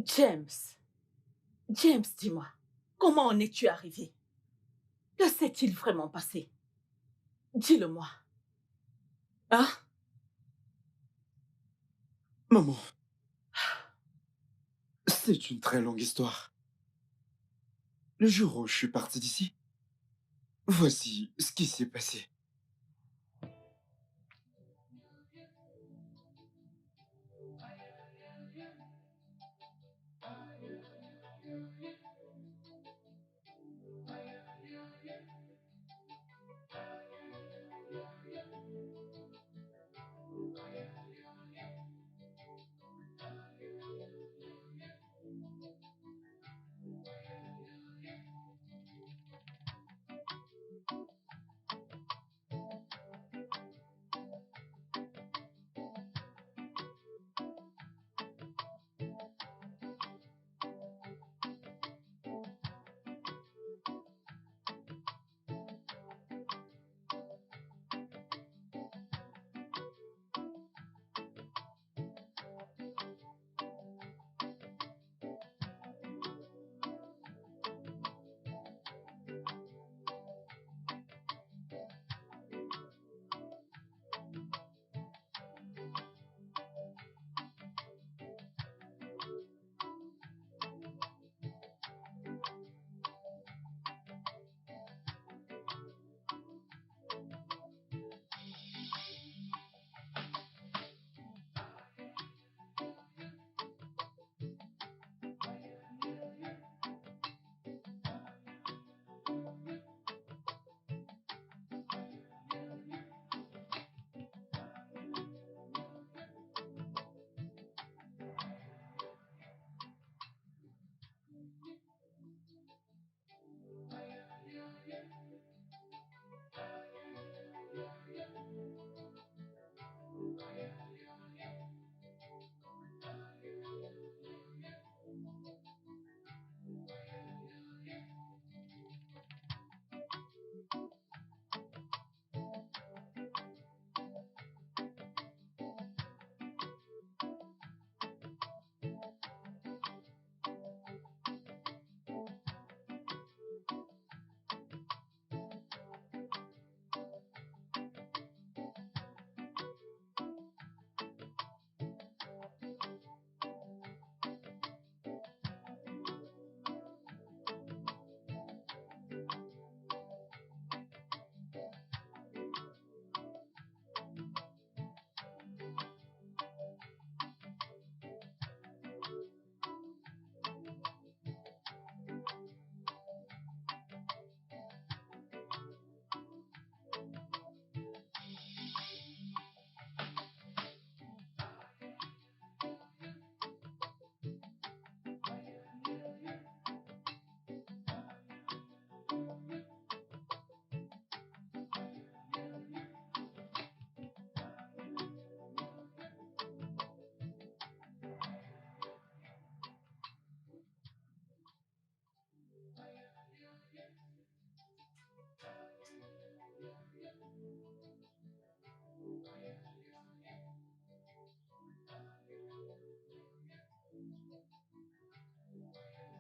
James, James, dis-moi, comment en es-tu arrivé? Que s'est-il vraiment passé? Dis-le-moi. Hein? Maman, c'est une très longue histoire. Le jour où je suis parti d'ici, voici ce qui s'est passé.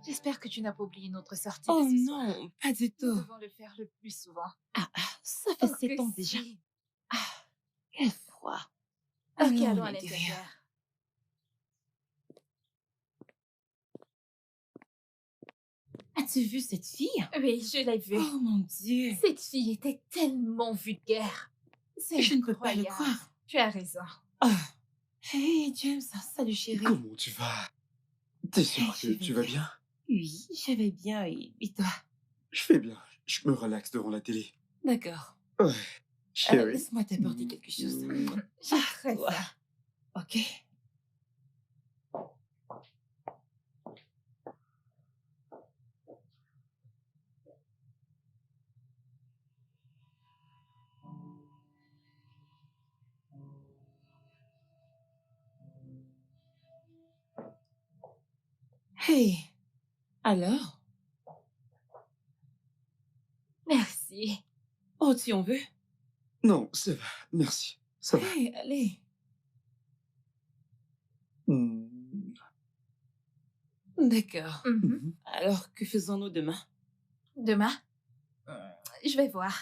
J'espère que tu n'as pas oublié notre sortie de Oh ce soir. non, pas du Nous tout. devons le faire le plus souvent. Ça fait Oh, 7 que ans déjà. si. Quel froid. Ok, Allons allons à l'intérieur. l'intérieur. As-tu vu cette fille? Oui, je l'ai vu. Oh mon Dieu. Cette fille était tellement vulgaire. C'est Je ne peux pas le incroyable. croire. Tu as raison. Oh. Hey James, salut chérie. Comment tu vas? T'es sûr Hey, que je vais tu vas bien. bien? Oui, je vais bien et toi? Je fais bien. Je me relaxe devant la télé. D'accord. Ouais, chérie. Laisse-moi t'apporter quelque chose. J'ai très Toi. faim. Ok. Hey, alors? Merci. Oh, tu en veux? Non, ça va. Merci. Ça va. Hey, allez. Hmm. D'accord. Mhm. Alors, que faisons-nous demain? Demain, je vais voir.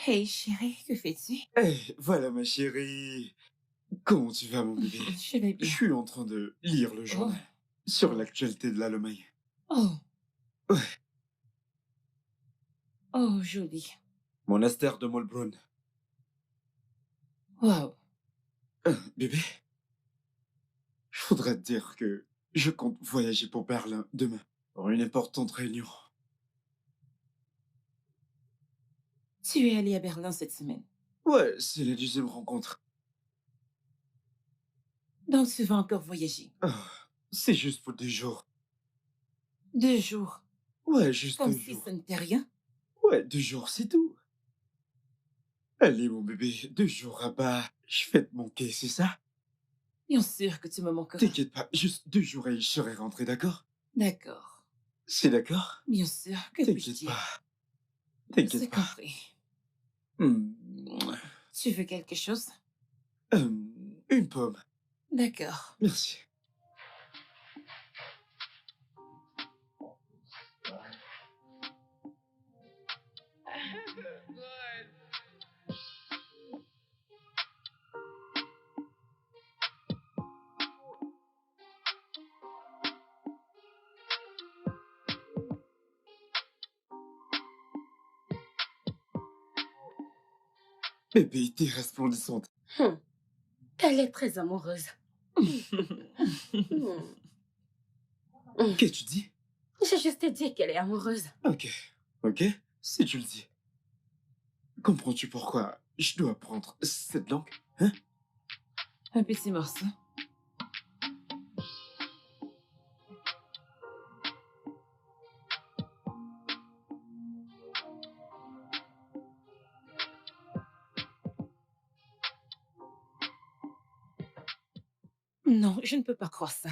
Hey, chérie, que fais-tu? Voilà ma chérie. Comment tu vas, mon bébé? Je vais Je bien. suis en train de lire le Oh, journal sur l'actualité de l'Allemagne. oh, Ouais, oh, joli. monastère de Molbronn. Waouh. Bébé, je voudrais te dire que je compte voyager pour Berlin demain pour une importante réunion. Tu es allé à Berlin cette semaine. Ouais, c'est la deuxième rencontre. Donc, tu vas encore voyager. Ah, c'est juste pour 2 jours. 2 jours. Ouais, juste Comme 2 jours. si ça n'était rien. Ouais, 2 jours, c'est tout. Allez, mon bébé, 2 jours à bas. Je vais te manquer, c'est ça? Bien sûr que tu me manqueras. T'inquiète pas, juste 2 jours et je serai rentré, d'accord? D'accord. C'est d'accord? Bien sûr, que puis-je T'inquiète dire? pas. C'est T'inquiète pas. compris. Hmm. Tu veux quelque chose? Une pomme. D'accord. Merci. Bébé, t'es resplendissante. Hum, Elle est très amoureuse. Hum. Qu'est-ce que tu dis? J'ai juste dit qu'elle est amoureuse. Ok. Ok, si tu le dis. Comprends-tu pourquoi je dois apprendre cette langue? Hein? Un petit morceau. Non, je ne peux pas croire ça.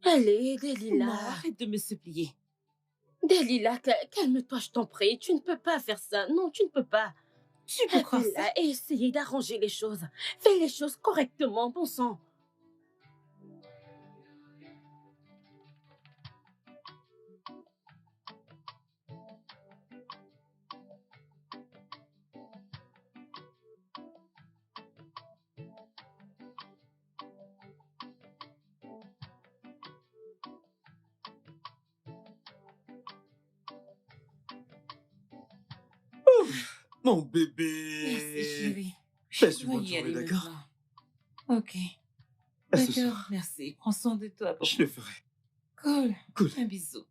Allez, Non, Delilah. arrête de me supplier. Delilah, calme-toi, je t'en prie. Tu ne peux pas faire ça. Non, tu ne peux pas. Tu peux croire ça? Appelle-la et essayer d'arranger les choses. Fais les choses correctement, bon sang. Mon Merci, bébé! chérie. Passe Je une dois bonne y aller journée, d'accord? maintenant. Ok. À ce D'accord, soir. merci. Prends soin de toi pour Je moi. le ferai. Cool. Cool. Un bisou.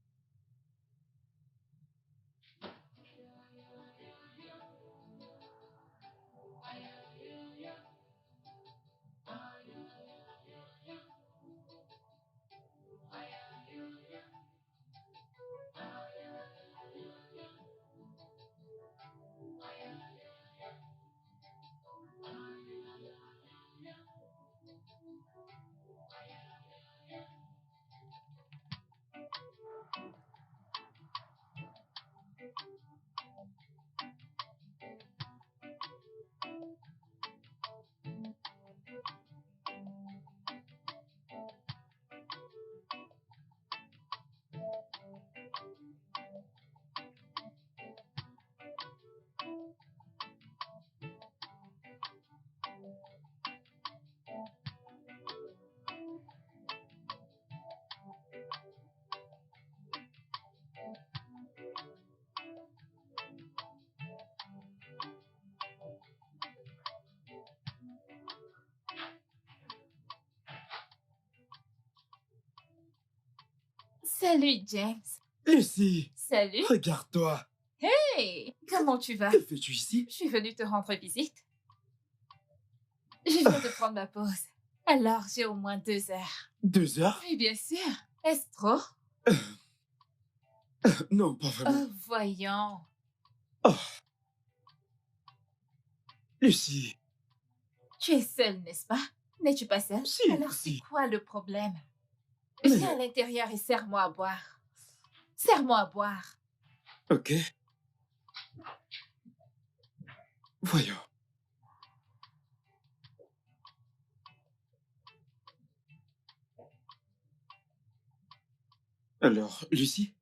Salut, James. Lucie, Salut. regarde-toi. Hey, comment tu vas? Que fais-tu ici? Je suis venue te rendre visite. Je viens de prendre ma pause. Alors, j'ai au moins 2 heures. 2 heures? Oui, bien sûr. Est-ce trop? Non, pas vraiment. Oh, voyons. Oh. Lucie, Tu es seule, n'est-ce pas? N'es-tu pas seule? Si, Alors, si. c'est quoi le problème? Mais- Viens à l'intérieur et serre-moi à boire. Serre-moi à boire. ok. Voyons. Alors, Lucie,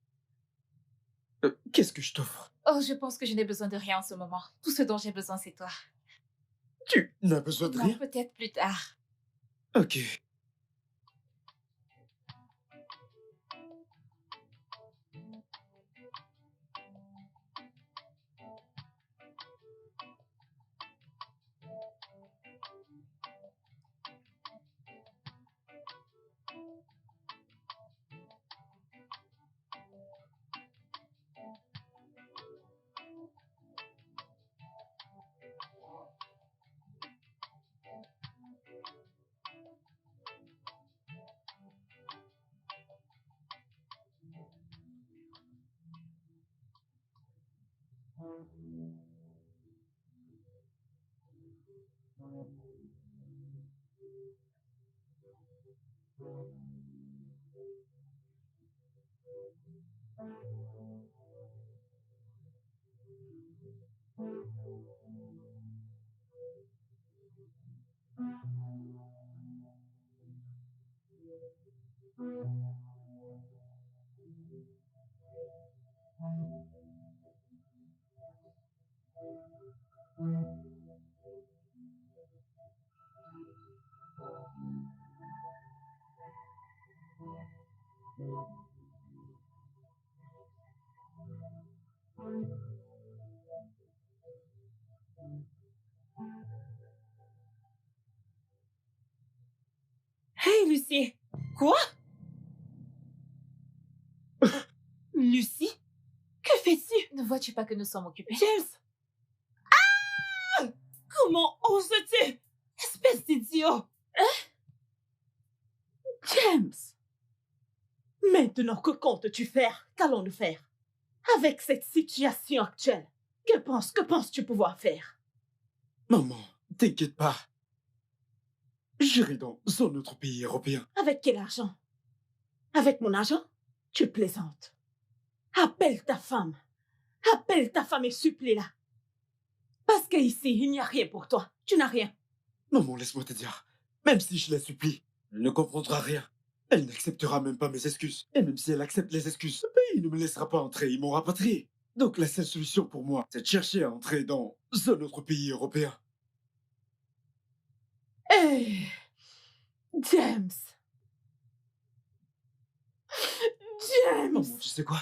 qu'est-ce que je t'offre? Oh, je pense que je n'ai besoin de rien en ce moment. Tout ce dont j'ai besoin, c'est toi. Tu n'as besoin de Non, rien? peut-être plus tard. Ok. Hey, Lucie! Quoi? Lucie? Que fais-tu? Ne vois-tu pas que nous sommes occupés? James! Ah! Comment oses-tu? Espèce d'idiot! James! Maintenant, que comptes-tu faire? Qu'allons-nous faire? Avec cette situation actuelle, que penses-tu pouvoir faire? Maman, t'inquiète pas. J'irai dans un autre pays européen. Avec quel argent? Avec mon argent? Tu plaisantes. Appelle ta femme. Appelle ta femme et supplie-la. Parce qu'ici, il n'y a rien pour toi. Tu n'as rien. Maman, laisse-moi te dire. Même si je la supplie, elle ne comprendra rien. Elle n'acceptera même pas mes excuses. Et même si elle accepte les excuses, le pays ne me laissera pas entrer, ils m'ont rapatrié. Donc la seule solution pour moi, c'est de chercher à entrer dans un autre pays européen. Hey, James. James. Maman, tu sais quoi?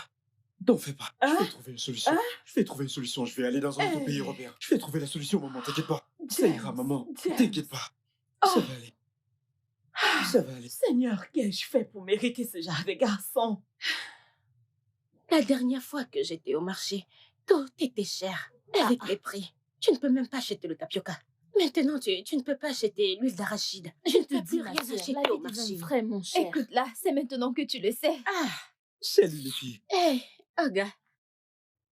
T'en fais pas. Hein? Je vais trouver une solution. Hein? Je vais trouver une solution. Je vais aller dans un autre pays européen. Je vais trouver la solution, maman. T'inquiète pas. Ça James, ira, maman. James. T'inquiète pas. Ça Oh. va aller. Ça va aller. Seigneur, qu'ai-je fait pour mériter ce genre de garçon? La dernière fois que j'étais au marché, tout était cher. Avec les prix, tu ne peux même pas acheter le tapioca. Maintenant, tu ne peux pas acheter l'huile d'arachide. Je ne peux plus rien acheter au marché. Vraiment cher. Écoute, là, c'est maintenant que tu le sais. Ah, Salut les filles. hé, Olga.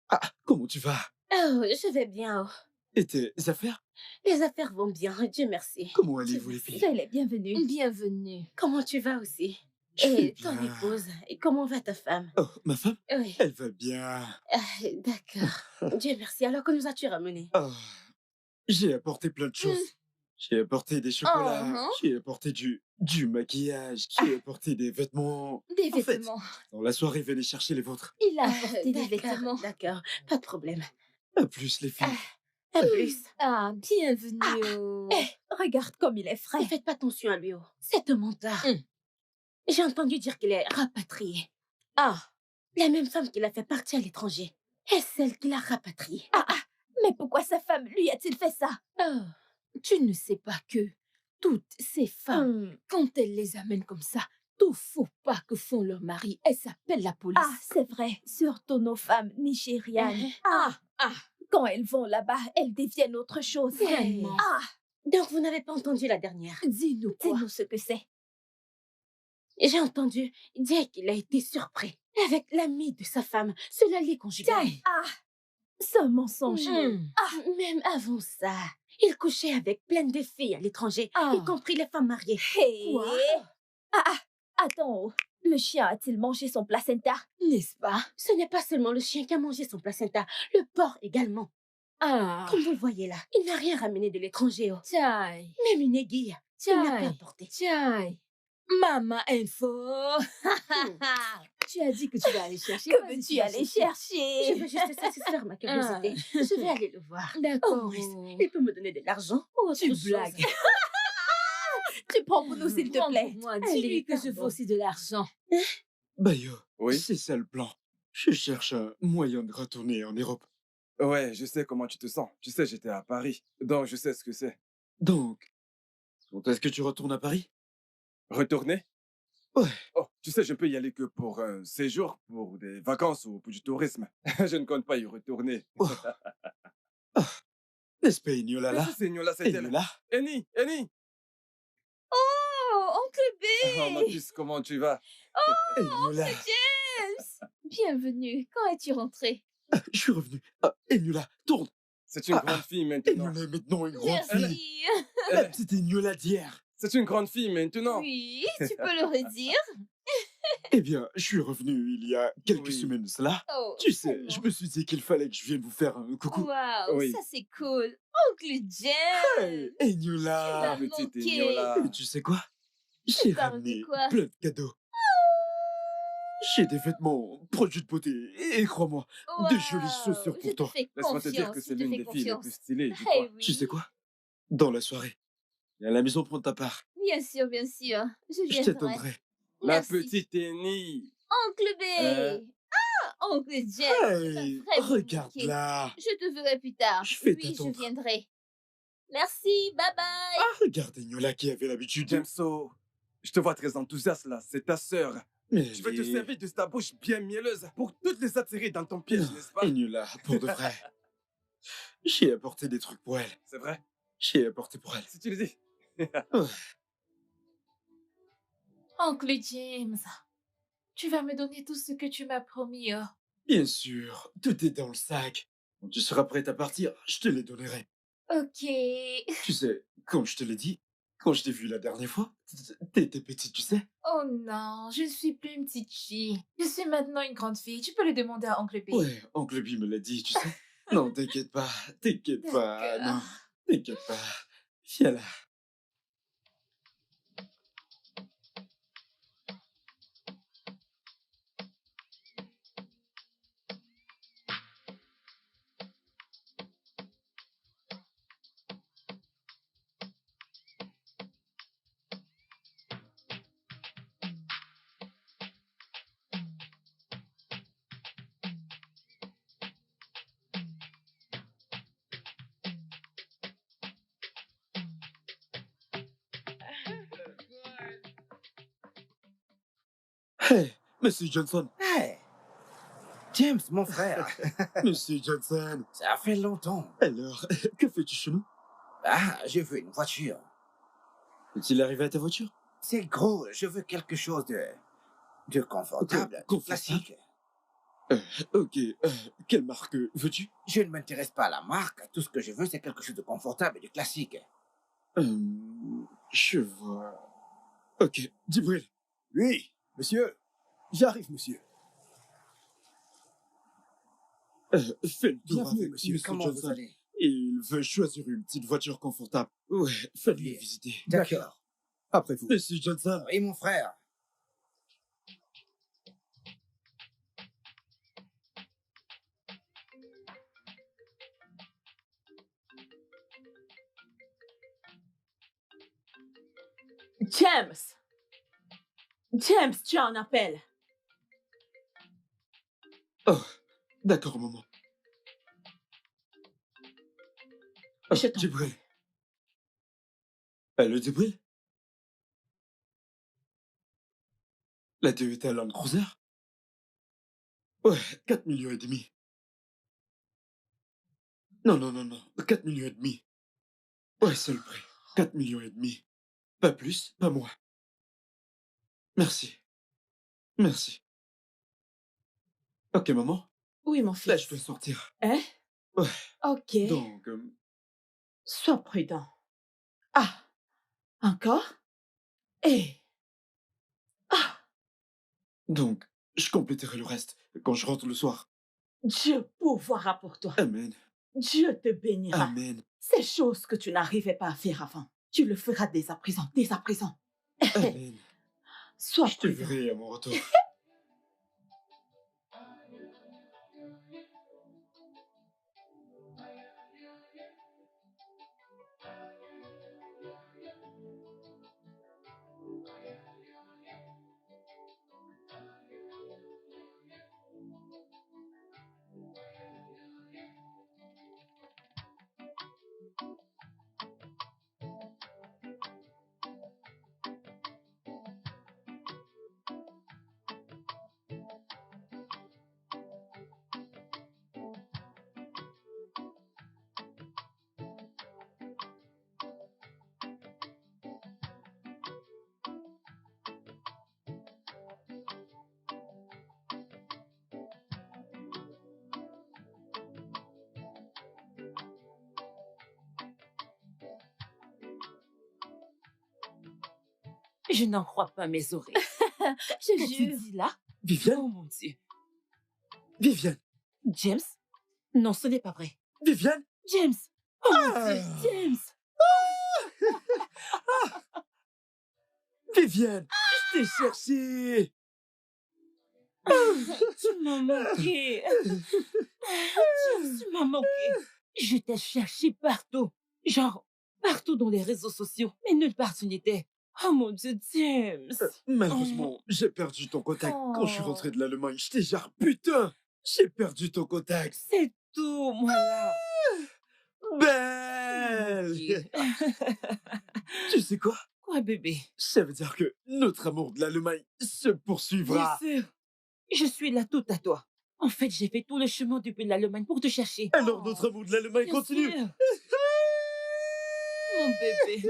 Ah, comment tu vas? Oh, je vais bien. Oh. Et tes affaires? Les affaires vont bien, Dieu merci. Comment allez-vous les filles? Soyez les bienvenus. Bienvenue. Comment tu vas aussi? Je vais Et ton bien. épouse? Et comment va ta femme? Oh, ma femme? Oui. Elle va bien. Ah, d'accord. Dieu merci. Alors, que nous as-tu ramené? Oh, j'ai apporté plein de choses. J'ai apporté des chocolats. Mhm. J'ai apporté du maquillage. J'ai apporté des vêtements. Des En fait, vêtements. dans la soirée, venez chercher les vôtres. Il a Ah, apporté des d'accord, vêtements. d'accord. Pas de problème. À plus les filles. À plus. Ah, bienvenue. Regarde comme il est Ne frais. faites pas attention à lui. Oh. C'est un menteur. J'ai entendu dire qu'il est rapatrié. Ah, La même femme qui l'a fait partir à l'étranger est celle qui l'a rapatrié. mais pourquoi sa femme lui a-t-il fait ça? Oh, tu ne sais pas que toutes ces femmes, Hum, quand elles les amènent comme ça, tout faut pas que font leurs maris. Elles s'appellent la police. Ah, c'est vrai, surtout nos femmes nigérianes. Ah, quand elles vont là-bas, elles deviennent autre chose. Vraiment. Ah, Donc, vous n'avez pas entendu la dernière. Dis-nous quoi. dis-nous ce que c'est. J'ai entendu dire qu'il a été surpris avec l'ami de sa femme, cela l'est conjugal. Ah, ce mensonge. Même avant ça, il couchait avec plein de filles à l'étranger, y compris les femmes mariées. Hey. Quoi? Attends, le chien a-t-il mangé son placenta? N'est-ce pas? Ce n'est pas seulement le chien qui a mangé son placenta, le porc également. Ah. Comme vous le voyez là, il n'a rien ramené de l'étranger. Tiens. Même une aiguille, il n'a pas apporté. Tiens. Maman info. Tu as dit que tu vas aller chercher. Que Vas-y, veux-tu vas aller Je chercher? veux juste satisfaire ma curiosité. Je vais aller le voir. D'accord. Au moins, il peut me donner de l'argent ou autre Tu chose. blagues. Tu prends pour nous, s'il te Prends plaît. pour moi, Allez, dis-lui que je veux pardon. aussi de l'argent. Bayo, Oui. c'est ça le plan. Je cherche un moyen de retourner en Europe. Ouais, je sais comment tu te sens. Tu sais, j'étais à Paris, donc je sais ce que c'est. Donc, quand est-ce que tu retournes à Paris? Retourner? Ouais. Oh, tu sais, je peux y aller que pour un séjour, pour des vacances ou pour du tourisme. Je ne compte pas y retourner. Oh. Ah, n'est-ce pas Ignola là? Qu'est-ce que c'est, Nyola, c'est elle? Ignola? Eni, Eni! Oh, oncle B! Oh, ma puce, comment tu vas? Ignola, James! Bienvenue. Quand es-tu rentré? je suis revenu. Ah, Ignola, tourne. C'est une grande fille maintenant. Ignola est maintenant une grande fille. Merci. La Eh, petite Ignola d'hier. c'est une grande fille maintenant. Oui, tu peux le redire. Eh bien, je suis revenu il y a quelques Oui. semaines de cela. Oh, Tu sais, tellement. je me suis dit qu'il fallait que je vienne vous faire un coucou. Waouh, Oui. ça c'est cool. Oncle James! Hey, Ignola. Tu m'as Petite manqué. Ignola. Et tu sais quoi? J'ai T'as ramené ramené quoi? plein de cadeaux. J'ai des vêtements, produits de beauté et crois-moi, de jolies chaussures Waouh, pour je te toi. fais Laisse-moi te dire confiance, que je c'est te l'une fais des filles les confiance. plus stylées du Eh coin. oui. Tu sais quoi? Dans la soirée, il y a la maison pour ta part. Bien sûr, bien sûr. Je Je viendrai. t'attendrai. La Merci. petite Eni. Oncle B! Ah, Oncle James! Hey, très beau regarde bouquet. là. Je te verrai plus tard. Je vais Oui, je t'attendre. viendrai. Merci, bye bye! Ah, regarde Ignola qui avait l'habitude. Jamso, je te vois très enthousiaste là, c'est ta sœur. Mais Je vais te elle est- servir de ta bouche bien mielleuse pour toutes les attirer dans ton piège, n'est-ce pas? Ignola, pour de vrai. J'ai apporté des trucs pour elle. C'est vrai? J'ai apporté pour elle. Si tu le dis. Oncle James, tu vas me donner tout ce que tu m'as promis. Oh. Bien sûr, tout est dans le sac. Quand tu seras prête à partir, je te les donnerai. Ok. Tu sais, comme je te l'ai dit, quand je t'ai vu la dernière fois, t'étais petite, tu sais. Oh non, je ne suis plus une petite fille. Je suis maintenant une grande fille. Tu peux le demander à Oncle B. Ouais, Oncle B me l'a dit, tu sais. Non, t'inquiète pas, D'accord. non, t'inquiète pas. Viens là. Hey, Monsieur Johnson, Hey, James, mon frère, Monsieur Johnson. ça fait longtemps. Alors, que fais-tu chez nous? Ah, je veux une voiture. Est-il arrivé à ta voiture? C'est gros, je veux quelque chose de confortable, de Confortable? classique. Ok, quelle marque veux-tu? Je ne m'intéresse pas à la marque, tout ce que je veux, c'est quelque chose de confortable et de classique. Je vois. Ok, Djibril. Oui, monsieur. J'arrive, monsieur. Fais le tour Bienvenue, avec monsieur. Comment vous allez? Il veut choisir une petite voiture confortable. Ouais, faites-lui Bien. visiter. D'accord. Après vous. Monsieur Johnson, Oui, mon frère. James! James, tu as un appel. d'accord, maman. Je t'en Djibril. Allô, Djibril? La Toyota Land Cruiser? Ouais, 4 millions et demi. Non, 4 millions et demi. Ouais, c'est le prix. 4 millions et demi. Pas plus, pas moins. Merci. Merci. Ok, maman. Oui, mon fils. Là, je dois sortir. Hein? Ouais. Ok. Donc, Sois prudent. Ah, encore? Eh. Ah, donc, je compléterai le reste quand je rentre le soir. Dieu pourvoira pour toi. Amen. Dieu te bénira. Amen. Ces choses que tu n'arrivais pas à faire avant, tu le feras dès à présent, dès à présent. Amen. Sois Je te prudent. verrai à mon retour. Je n'en crois pas mes oreilles. Je Qu'as-tu jure. dit là? Viviane? Oh mon Dieu. Viviane? James? Non, ce n'est pas vrai. Viviane? James! Oh mon Dieu, James! Viviane! Je t'ai cherché! Tu m'as manqué. James, tu m'as manqué. Je t'ai cherché partout. Genre, partout dans les réseaux sociaux. Mais nulle part tu n'étais. Oh mon Dieu, James! Malheureusement, j'ai perdu ton contact quand je suis rentré de l'Allemagne. J'étais genre, putain! J'ai perdu ton contact! C'est tout, moi là. Belle! Tu sais quoi? Quoi, bébé? Ça veut dire que notre amour de l'Allemagne se poursuivra. Bien sûr. Je suis là tout à toi. En fait, j'ai fait tout le chemin depuis l'Allemagne pour te chercher. Alors notre amour de l'Allemagne Bien continue. sûr. Mon bébé.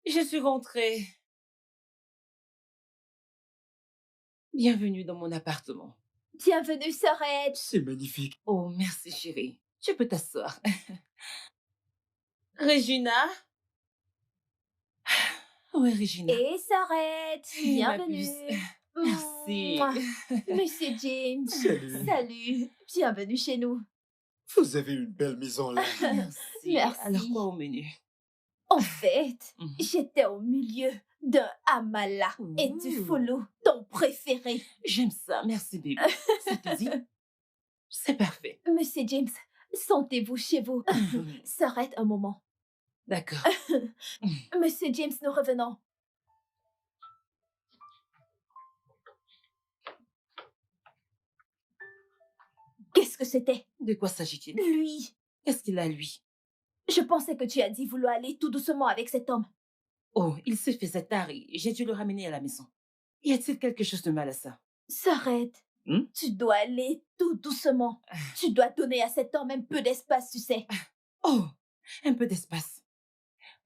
Je suis rentrée. Bienvenue dans mon appartement. Bienvenue, Sorette. C'est magnifique. Oh, merci chérie. Tu peux t'asseoir. Regina? Oui, Regina. Et Sorette. Eh, ma Bienvenue. puce. Merci. Mouah. Monsieur James. Salut. Salut. Bienvenue chez nous. Vous avez une belle maison là. Merci. Merci. Alors, quoi au menu? En fait, Mhm. j'étais au milieu d'un Amala et du Ouh. Folo, ton préféré. J'aime ça. Merci, bébé. Ça te dit? C'est parfait. Monsieur James, sentez-vous chez vous. Sorette un moment. D'accord. Monsieur James, nous revenons. Qu'est-ce que c'était? De quoi s'agit-il? Lui. Qu'est-ce qu'il a, lui? Je pensais que tu as dit vouloir aller tout doucement avec cet homme. Oh, il se faisait tard et j'ai dû le ramener à la maison. Y a-t-il quelque chose de mal à ça? Sorette, tu dois aller tout doucement. Tu dois donner à cet homme un peu d'espace, tu sais. Oh, un peu d'espace.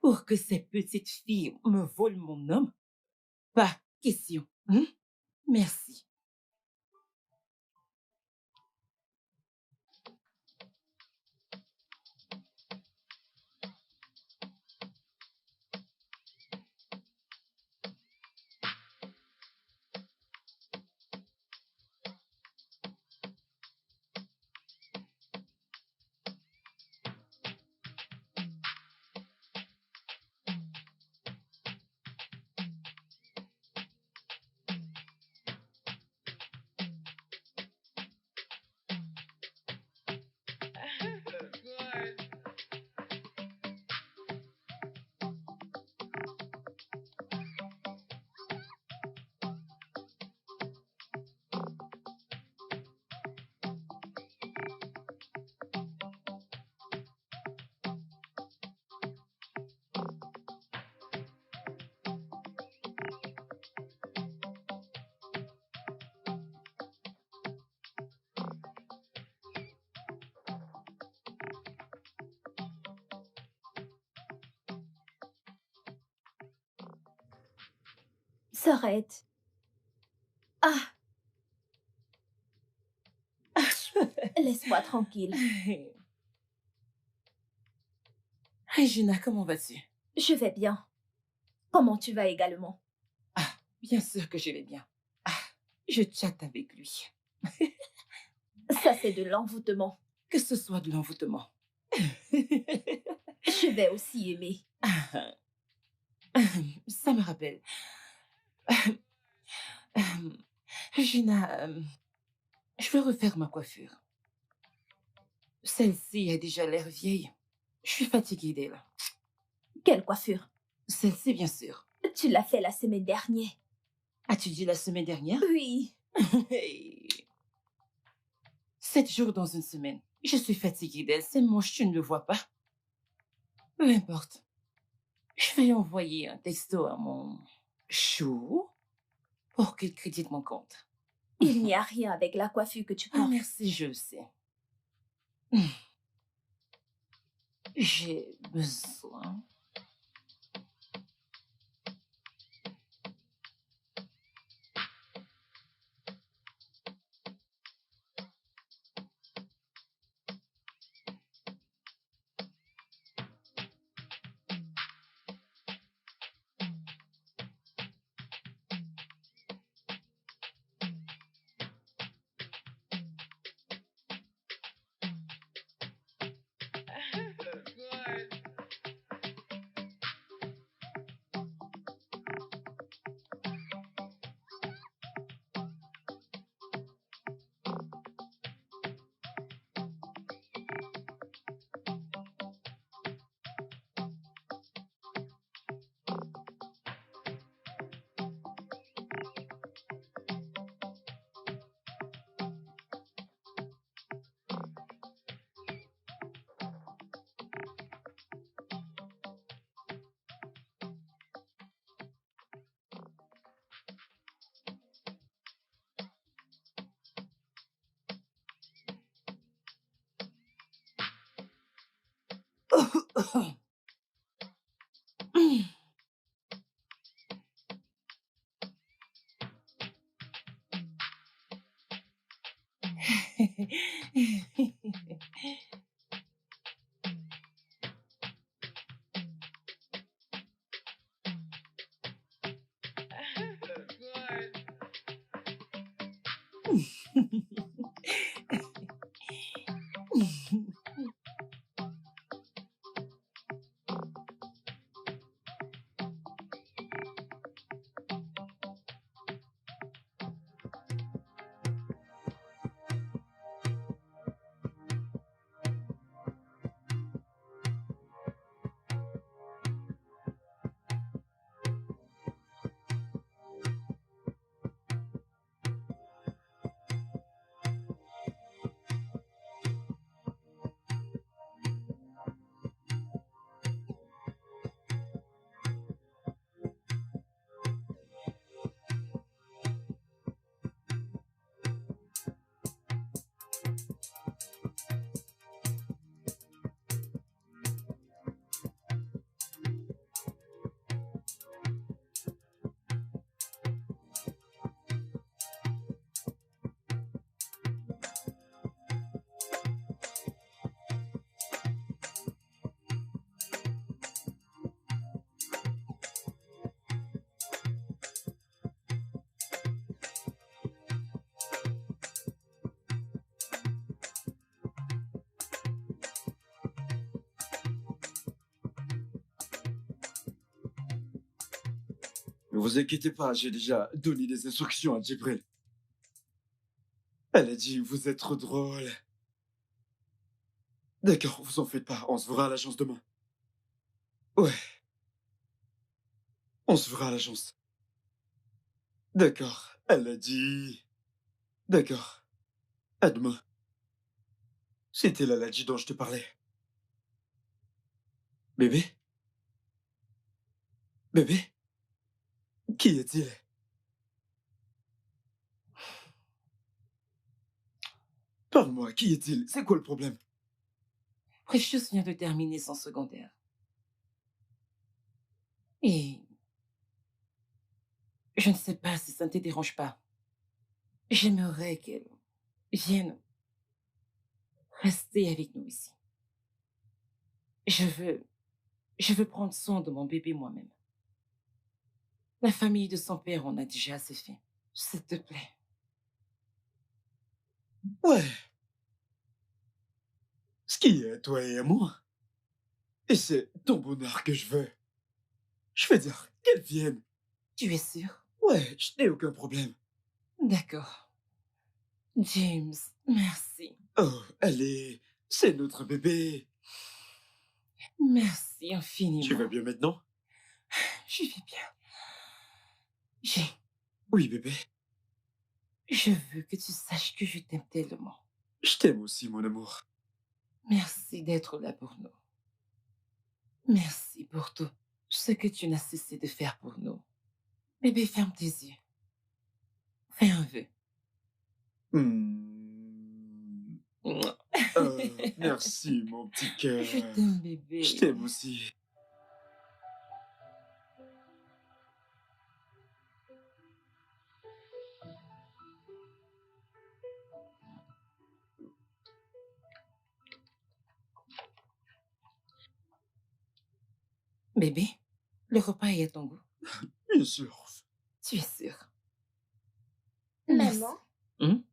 Pour que ces petites filles me volent mon homme? Pas question. Merci. S'arrête. Ah, laisse-moi tranquille. Regina, comment vas-tu? Je vais bien. Comment tu vas également? Ah, bien sûr que je vais bien. Ah, je chatte avec lui. Ça, c'est de l'envoûtement. Que ce soit de l'envoûtement. Je vais aussi aimer. Ça me rappelle. Regina, je veux refaire ma coiffure. Celle-ci a déjà l'air vieille. Je suis fatiguée d'elle. Quelle coiffure? Celle-ci, bien sûr. Tu l'as fait la semaine dernière. As-tu dit la semaine dernière? Oui. 7 jours dans une semaine. Je suis fatiguée d'elle. C'est moche, tu ne le vois pas. Peu importe. Je vais envoyer un texto à mon chou pour qu'il crédite mon compte. Il n'y a rien avec la coiffure que tu Ah, portes. merci, je le sais. J'ai besoin. Ne vous inquiétez pas, j'ai déjà donné des instructions à Djibril. Elle a dit, vous êtes trop drôle. D'accord, vous en faites pas, on se verra à l'agence demain. Ouais. On se verra à l'agence. D'accord, elle a dit... D'accord. À demain. C'était la Ladji dont je te parlais. Bébé? Bébé? Qui est-il? Parle-moi, qui est-il? C'est quoi le problème? Precious vient de terminer son secondaire. Et Je ne sais pas si ça ne te dérange pas. J'aimerais qu'elle vienne rester avec nous ici. Je veux prendre soin de mon bébé moi-même. La famille de son père en a déjà assez fait. S'il te plaît. Ouais. Ce qui est toi et moi. Et c'est ton bonheur que je veux. Je veux dire, qu'elle vienne. Tu es sûr? Ouais, je n'ai aucun problème. D'accord. James, merci. Oh, c'est notre bébé. Merci infiniment. Tu vas bien maintenant? Je vais bien. J'ai... Oui, bébé. Je veux que tu saches que je t'aime tellement. Je t'aime aussi, mon amour. Merci d'être là pour nous. Merci pour tout ce que tu n'as cessé de faire pour nous. Bébé, ferme tes yeux. Fais un vœu. Merci, mon petit cœur. Je t'aime, bébé. Je t'aime aussi. Bébé, le repas est à ton goût. Bien sûr. Tu es sûre? Maman, Hum?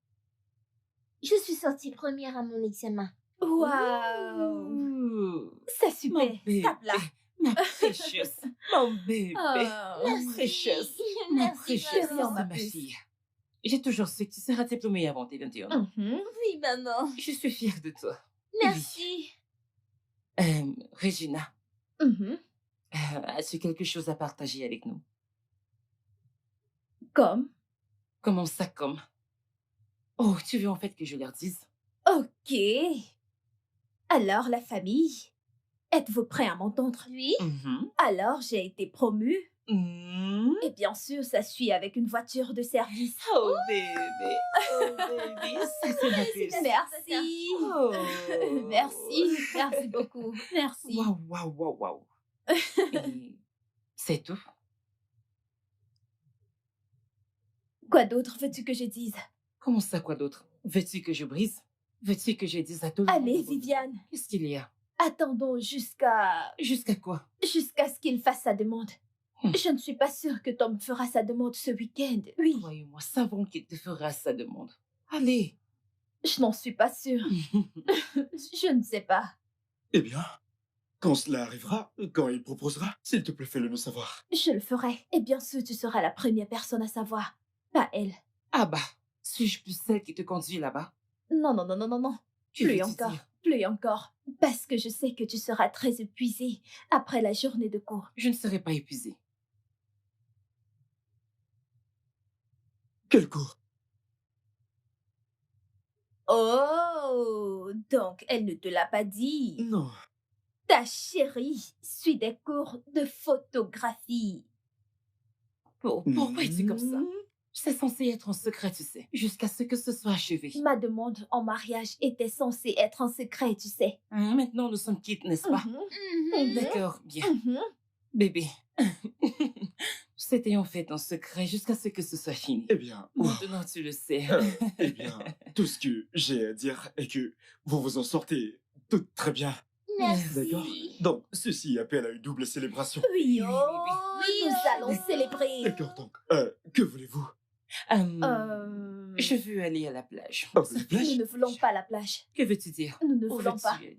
je suis sortie première à mon examen. Waouh! Ouh, C'est mon super. bébé, Tape là. ma précieuse, mon bébé, Oh, ma précieuse, ma Merci, précieuse, maman. ma puce. fille. J'ai toujours su que tu seras diplômée avant tes 21 ans. Mhm. Oui, maman. Je suis fière de toi. Merci. Regina, Mhm. as-tu quelque chose à partager avec nous? Comme? Comment ça, comme? Oh, tu veux en fait que je leur dise? Ok. Alors, la famille, êtes-vous prêts à m'entendre? Oui. Alors, j'ai été promue. Mhm. Et bien sûr, ça suit avec une voiture de service. Oh, bébé. Oh, bébé. Ça, c'est ma puce. Merci. Oh. Merci. Merci beaucoup. Merci. Waouh, waouh, waouh, waouh. Et c'est tout? Quoi d'autre veux-tu que je dise? Comment ça, quoi d'autre? Veux-tu que je brise? Veux-tu que je dise à tout le monde? Allez, Viviane. Qu'est-ce qu'il y a? Attendons jusqu'à Jusqu'à quoi? ce qu'il fasse sa demande. Je ne suis pas sûre que Tom fera sa demande ce week-end. Oui, Croyez-moi, savons qu'il te fera sa demande. Allez. je n'en suis pas sûre. Je ne sais pas. Eh bien, quand cela arrivera, quand il proposera, s'il te plaît, fais-le nous savoir. Je le ferai. Et bien sûr, tu seras la première personne à savoir. Pas elle. Ah bah, suis-je plus celle qui te conduit là-bas? Non, non, non, non, non, non. Que Plus veux-tu encore. dire? Plus encore. Parce que je sais que tu seras très épuisée après la journée de cours. Je ne serai pas épuisée. Quel cours? Oh, donc elle ne te l'a pas dit. Non. Ta chérie suit des cours de photographie. Pourquoi es-tu comme ça? C'est censé être en secret, tu sais, jusqu'à ce que ce soit achevé. Ma demande en mariage était censée être en secret, tu sais. Maintenant, nous sommes quittes, n'est-ce pas? Mhm. D'accord, bien. Mhm. Bébé, c'était en fait en secret jusqu'à ce que ce soit fini. Eh bien, Maintenant, tu le sais. eh bien, tout ce que j'ai à dire est que vous vous en sortez tout très bien. Merci. D'accord? Donc, ceci appelle à une double célébration. Oui, Oui, oh, oui, nous oh. allons célébrer. D'accord, donc, que voulez-vous? Je veux aller à la plage. Oh, la plage? Nous ne voulons pas la plage. Que veux-tu dire? Nous ne Où voulons veux-tu pas. aller?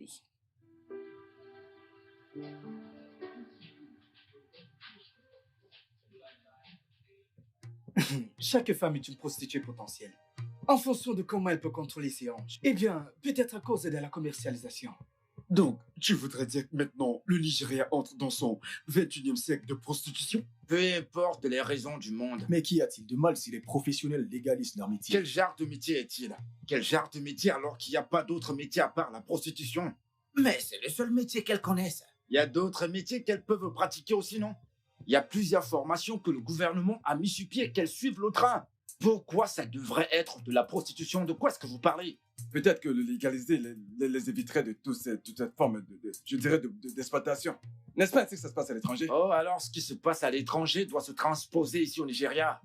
Chaque femme est une prostituée potentielle. En fonction de comment elle peut contrôler ses hanches. Eh bien, peut-être à cause de la commercialisation. Donc, tu voudrais dire que maintenant, le Nigeria entre dans son 21e siècle de prostitution? Peu importe les raisons du monde. Mais qu'y a-t-il de mal si les professionnels légalisent leur métier? Quel genre de métier est-il? Quel genre de métier alors qu'il n'y a pas d'autre métier à part la prostitution? Mais c'est le seul métier qu'elles connaissent. Il y a d'autres métiers qu'elles peuvent pratiquer aussi, non? Il y a plusieurs formations que le gouvernement a mis sur pied, qu'elles suivent le train. Pourquoi ça devrait être de la prostitution? De quoi est-ce que vous parlez? Peut-être que le légaliser les éviterait de toute cette forme je dirais, d'exploitation. N'est-ce pas ainsi que ça se passe à l'étranger? Oh, alors ce qui se passe à l'étranger doit se transposer ici au Nigeria.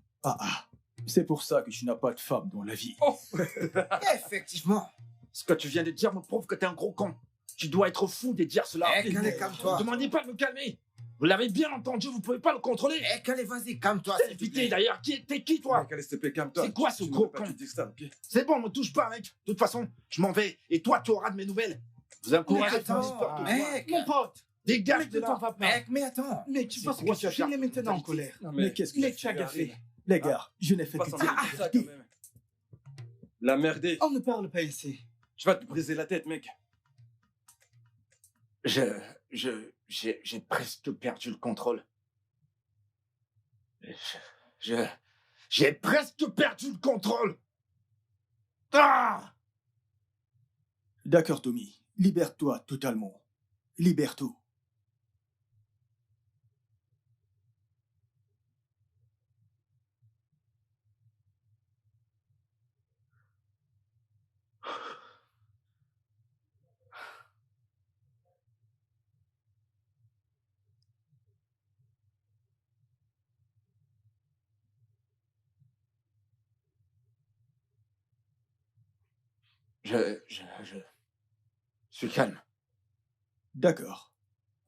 C'est pour ça que tu n'as pas de femme dans la vie. Oh. Effectivement. Ce que tu viens de dire me prouve que t'es un gros con. Tu dois être fou de dire cela. Calme-toi. Ne demandez pas de me calmer. Vous l'avez bien entendu, vous pouvez pas le contrôler. Vas-y, calme-toi. T'es invité d'ailleurs. T'es qui, toi? Calme-toi. C'est quoi ce gros con? C'est bon, me touche pas, mec. De toute façon, je m'en vais. Et toi, tu auras de mes nouvelles. Vous encouragez Mec, mon pote. Dégage de là. Mec, mais attends. Mec, tu penses que je suis maintenant en colère. Mais qu'est-ce que tu as gaffé? Les gars, je n'ai fait que dire. La merdée. On ne parle pas ainsi. Tu vas te briser la tête, mec. J'ai presque perdu le contrôle. J'ai presque perdu le contrôle. Ah! D'accord, Tommy. Libère-toi totalement. Libère tout. Je suis calme. D'accord.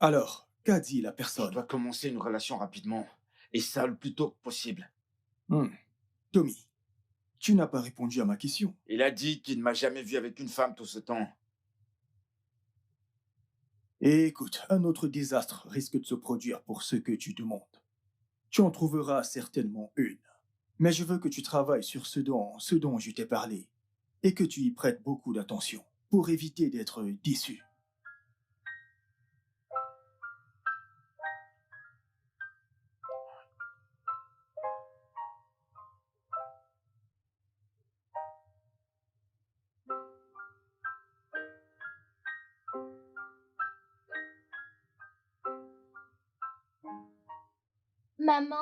Alors, qu'a dit la personne? Je dois commencer une relation rapidement. Et ça le plus tôt possible. Tommy, tu n'as pas répondu à ma question. Il a dit qu'il ne m'a jamais vu avec une femme tout ce temps. Et écoute, un autre désastre risque de se produire pour ce que tu demandes. Tu en trouveras certainement une. Mais je veux que tu travailles sur ce dont je t'ai parlé. Et que tu y prêtes beaucoup d'attention pour éviter d'être déçu. Maman,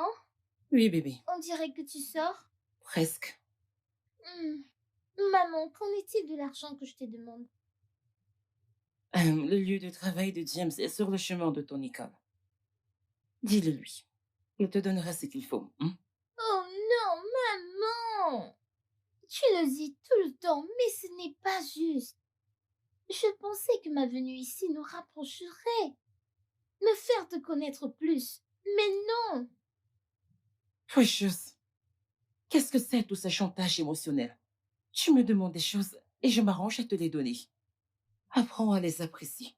Oui, bébé. on dirait que tu sors. Presque. Maman, qu'en est-il de l'argent que je te demande? Le lieu de travail de James est sur le chemin de ton école. Dis-le lui. Il te donnera ce qu'il faut. Oh non, maman! Tu le dis tout le temps, mais ce n'est pas juste. Je pensais que ma venue ici nous rapprocherait, me faire te connaître plus. Mais non! Precious, qu'est-ce que c'est tout ce chantage émotionnel? Tu me demandes des choses et je m'arrange à te les donner. Apprends à les apprécier.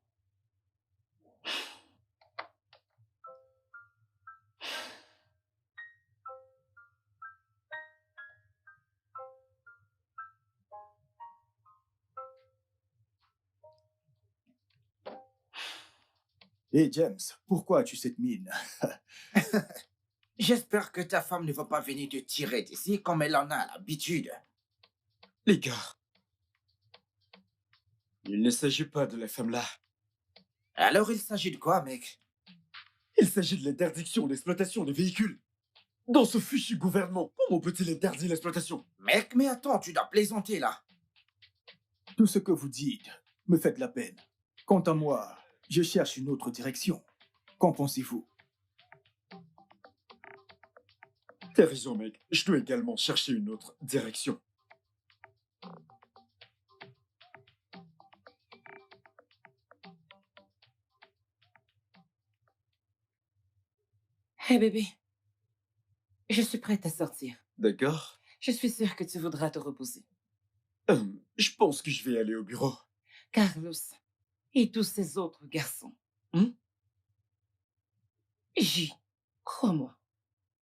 Hé James, pourquoi as-tu cette mine? J'espère que ta femme ne va pas venir te tirer d'ici comme elle en a l'habitude. Les gars, il ne s'agit pas de la femme-là. Alors il s'agit de quoi, mec? Il s'agit de l'interdiction d'exploitation des véhicules. Dans ce fichu gouvernement, comment peut-il interdire l'exploitation? Mec, mais attends, tu dois plaisanter là. Tout ce que vous dites me fait de la peine. Quant à moi, je cherche une autre direction. Qu'en pensez-vous? T'as raison, mec. Je dois également chercher une autre direction. Hé bébé, je suis prête à sortir. D'accord. Je suis sûre que tu voudras te reposer. Je pense que je vais aller au bureau. Carlos et tous ces autres garçons. J, crois-moi,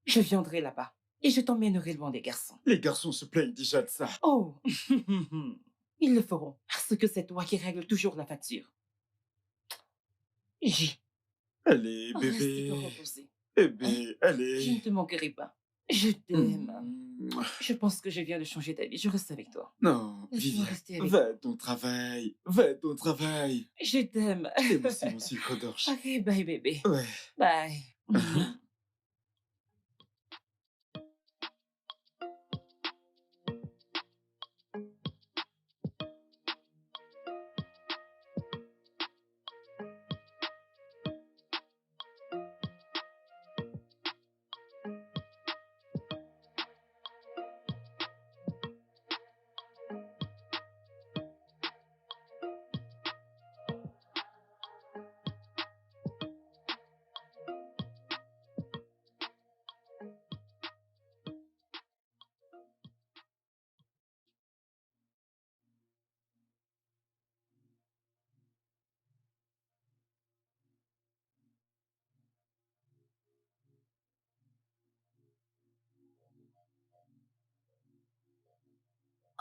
je viendrai là-bas et je t'emmènerai loin des garçons. Les garçons se plaignent déjà de ça. Oh, ils le feront parce que c'est toi qui règles toujours la facture. J, Allez, reste bébé. te reposer. Bébé, Je allez. ne te manquerai pas. Je t'aime. Je pense que je viens de changer ta vie. Je reste avec toi. Non, Laisse-moi Viviane, rester avec va à ton travail. Va à ton travail. Je t'aime. Et moi aussi, mon sucre d'orge. Ok, bye bébé. Ouais. Bye.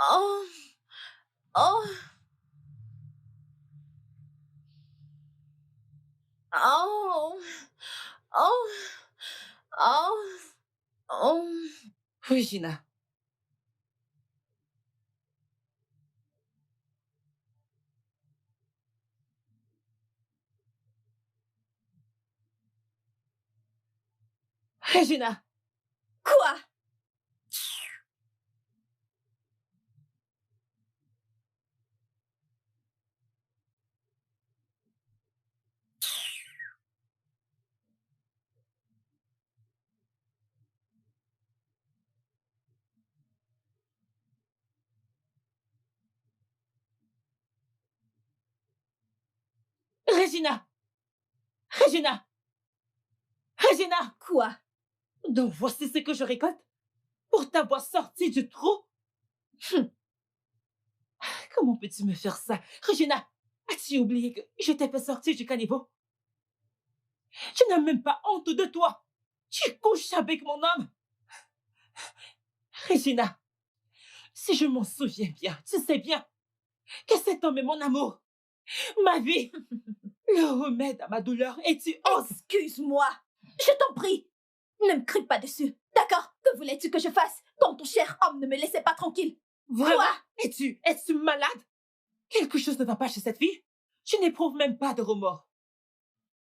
Oh. Oh. Oh. Oh. Oh. Oh. Regina. Regina. Quoi? Regina. Regina. Regina. Quoi? Donc voici ce que je récolte pour t'avoir sorti du trou. Comment peux-tu me faire ça? Regina, as-tu oublié que je t'ai fait sortir du caniveau? Tu n'as même pas honte de toi. Tu couches avec mon homme. Regina, si je m'en souviens bien, tu sais bien que cet homme est mon amour, ma vie, le remède à ma douleur, et tu oses. Excuse-moi, je t'en prie. Ne me crie pas dessus, d'accord? Que voulais-tu que je fasse quand ton cher homme ne me laissait pas tranquille? Vraiment? Quoi? Es-tu malade? Quelque chose ne va pas chez cette fille? Tu n'éprouves même pas de remords.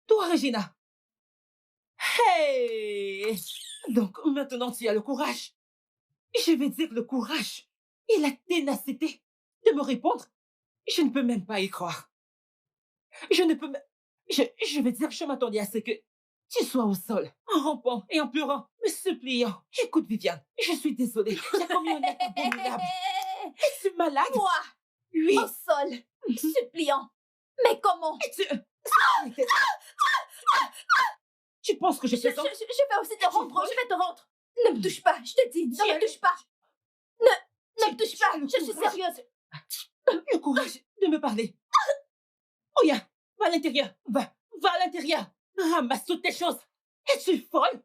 Toi, Regina. Hey! Donc maintenant tu as le courage. Je vais dire le courage et la ténacité de me répondre. Je ne peux même pas y croire. Je ne peux même... Je vais dire, je m'attendais à ce que tu sois au sol, en rampant et en pleurant, me suppliant. Écoute, Viviane, je suis désolée. J'ai commis un acte abominable. Es-tu malade? Moi? Oui. Au sol, suppliant. Mais comment? Tu penses que je vais aussi te rendre, je vais te rendre. Ne me touche pas, je te dis, ne me touche pas. Ne me touche pas, je suis sérieuse. Le courage de me parler. Oh, ya, va à l'intérieur, va à l'intérieur. Ramasse toutes tes choses. Es-tu folle?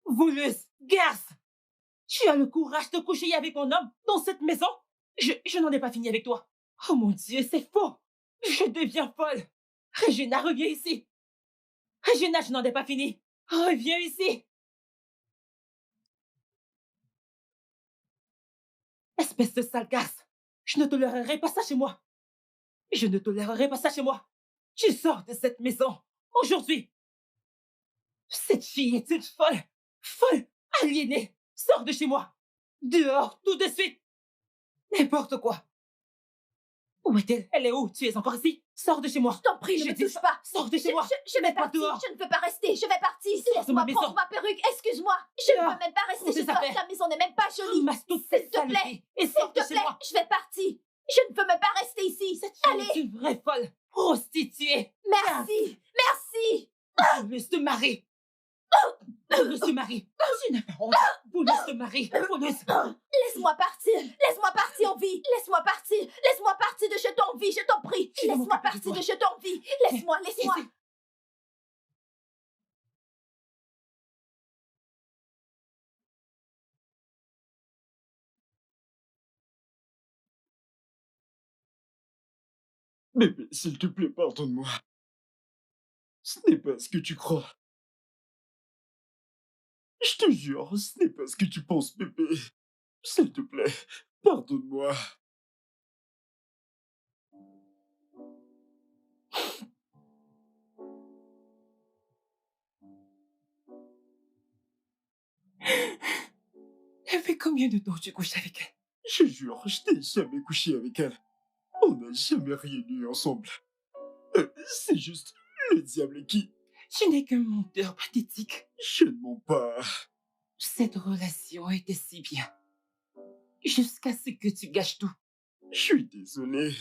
Voleuse, garce. Tu as le courage de coucher avec mon homme dans cette maison? Je n'en ai pas fini avec toi. Oh mon Dieu, c'est faux. Je deviens folle. Regina, reviens ici. Regina, je n'en ai pas fini. Reviens ici. Espèce de sale garce. Je ne tolérerai pas ça chez moi. Je ne tolérerai pas ça chez moi. Tu sors de cette maison. Aujourd'hui. Cette fille est une folle. Folle. Aliénée. Sors de chez moi. Dehors, tout de suite. N'importe quoi. Où est-elle? Elle est où? Tu es encore ici? Sors de chez moi. Je t'en prie, ne me touche pas. Sors de chez moi. Je vais partir. Dehors. Je ne peux pas rester. Je vais partir. Laisse-moi prendre ma perruque. Excuse-moi. Je ne peux même pas rester chez toi. Ta maison n'est même pas jolie. S'il te plaît. Et sors de chez moi. Je vais partir. Je ne peux même pas rester ici. Allez. Tu es une vraie folle. Prostituée. Merci. Merci. Voleuse de mari. Voleuse de mari. Tu n'as pas honte. Voleuse de mari. Voleuse. Laisse-moi partir. Laisse-moi partir en vie. Laisse-moi partir. Laisse-moi partir de chez toi en vie. Je t'en prie. Laisse-moi partir de chez toi en vie. Laisse-moi. Laisse-moi. Bébé, s'il te plaît, pardonne-moi. Ce n'est pas ce que tu crois. Je te jure, ce n'est pas ce que tu penses, bébé. S'il te plaît, pardonne-moi. Ça fait combien de temps tu couches avec elle? Je jure, je n'ai jamais couché avec elle. On n'a jamais rien eu ensemble. C'est juste le diable qui... Tu n'es qu'un menteur pathétique. Je ne mens pas. Cette relation était si bien. Jusqu'à ce que tu gâches tout. Je suis désolé.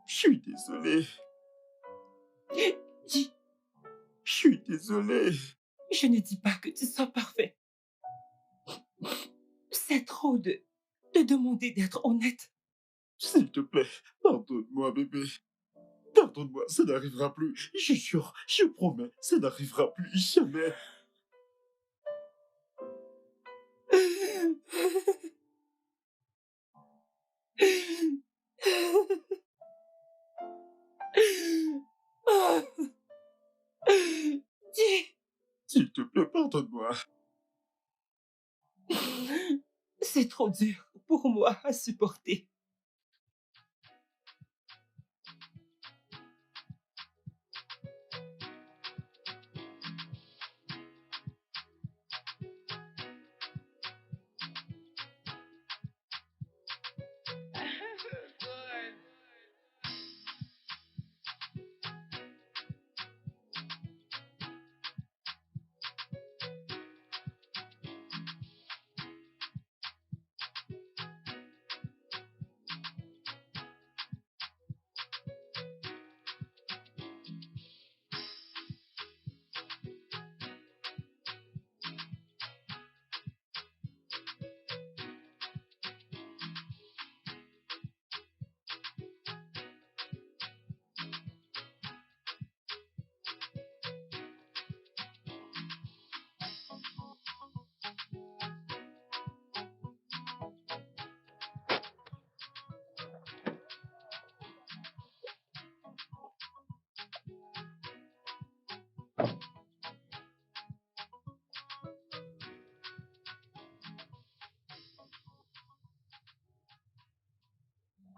Je suis désolé. Dis. Je suis désolé. Je ne dis pas que tu sois parfait. C'est trop de demander d'être honnête. S'il te plaît, pardonne-moi, bébé. Pardonne-moi, ça n'arrivera plus. Je jure, je promets, ça n'arrivera plus jamais. S'il te plaît, pardonne-moi. C'est trop dur pour moi à supporter.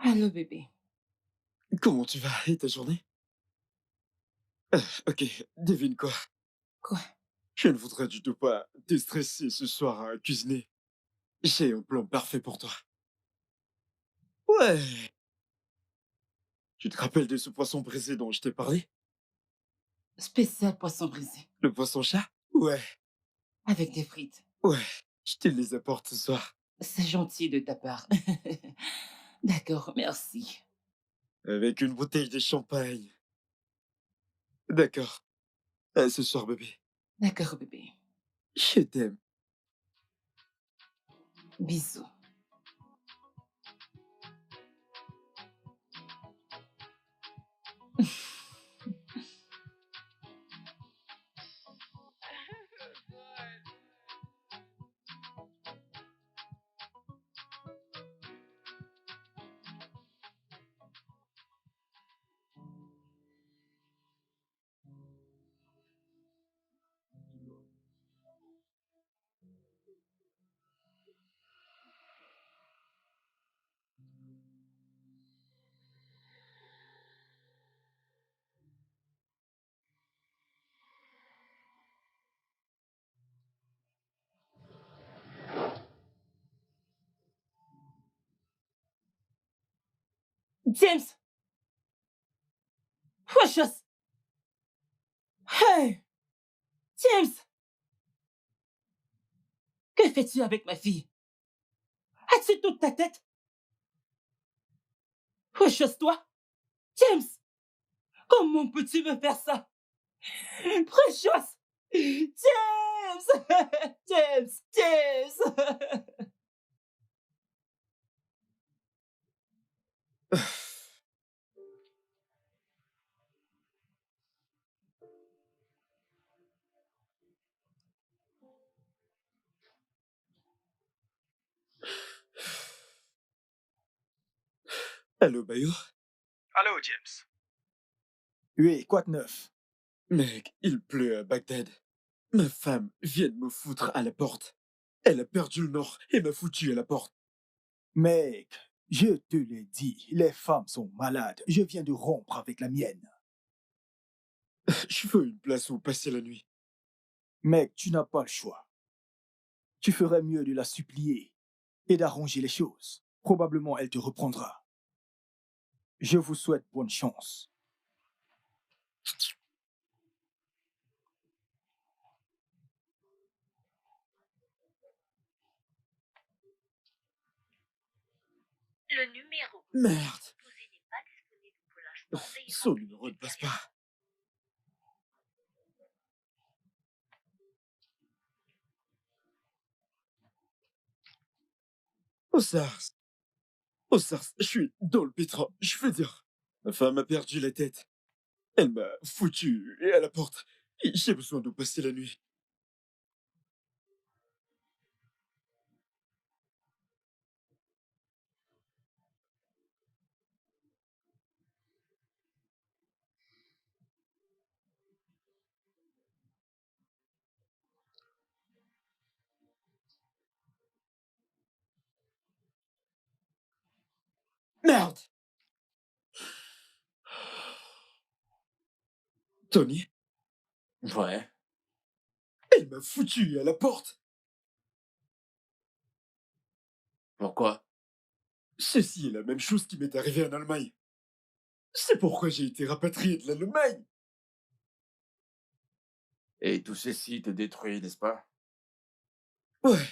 Allô, bébé. Comment tu vas et ta journée? Ok, devine quoi? Quoi? Je ne voudrais du tout pas te stresser ce soir à cuisiner. J'ai un plan parfait pour toi. Ouais. Tu te rappelles de ce poisson brisé dont je t'ai parlé? Spécial poisson brisé. Le poisson chat? Ouais. Avec des frites. Ouais. Je te les apporte ce soir. C'est gentil de ta part. D'accord, merci. Avec une bouteille de champagne. D'accord. À ce soir, bébé. D'accord, bébé. Je t'aime. Bisous. James! Wesh! Hey! James! Que fais-tu avec ma fille? As-tu toute ta tête? Wesh, toi? James! Comment peux-tu me faire ça? Precious! James! James! James! Allô, Bayo? Allô, James. Oui, quoi de neuf? Mec, il pleut à Bagdad. Ma femme vient de me foutre à la porte. Elle a perdu le nord et m'a foutu à la porte. Mec, je te l'ai dit, les femmes sont malades. Je viens de rompre avec la mienne. Je veux une place où passer la nuit. Mec, tu n'as pas le choix. Tu ferais mieux de la supplier et d'arranger les choses. Probablement, elle te reprendra. Je vous souhaite bonne chance. Le numéro Merde. composé n'est pas disponible pour l'instant. Veuillez Son rappeler numéro ne passe pas. Osars. Osars, je suis dans le pétrin. Je veux dire. Ma femme a perdu la tête. Elle m'a foutu à la porte. Et j'ai besoin de passer la nuit. Merde! Tony, Ouais. il m'a foutu à la porte. Pourquoi? Ceci est la même chose qui m'est arrivé en Allemagne. C'est pourquoi j'ai été rapatrié de l'Allemagne. Et tout ceci te détruit, n'est-ce pas? Ouais.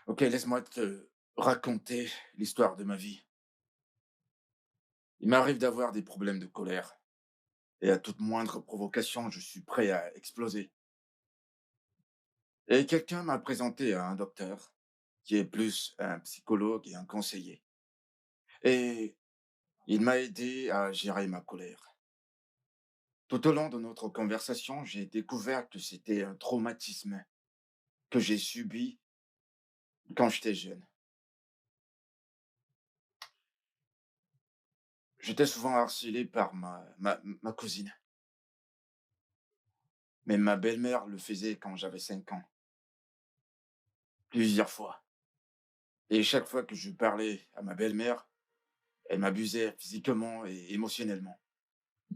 Ok, laisse-moi te raconter l'histoire de ma vie. Il m'arrive d'avoir des problèmes de colère. Et à toute moindre provocation, je suis prêt à exploser. Et quelqu'un m'a présenté à un docteur, qui est plus un psychologue et un conseiller. Et il m'a aidé à gérer ma colère. Tout au long de notre conversation, j'ai découvert que c'était un traumatisme que j'ai subi quand j'étais jeune. J'étais souvent harcelé par ma cousine. Mais ma belle-mère le faisait quand j'avais 5 ans. Plusieurs fois. Et chaque fois que je parlais à ma belle-mère, elle m'abusait physiquement et émotionnellement.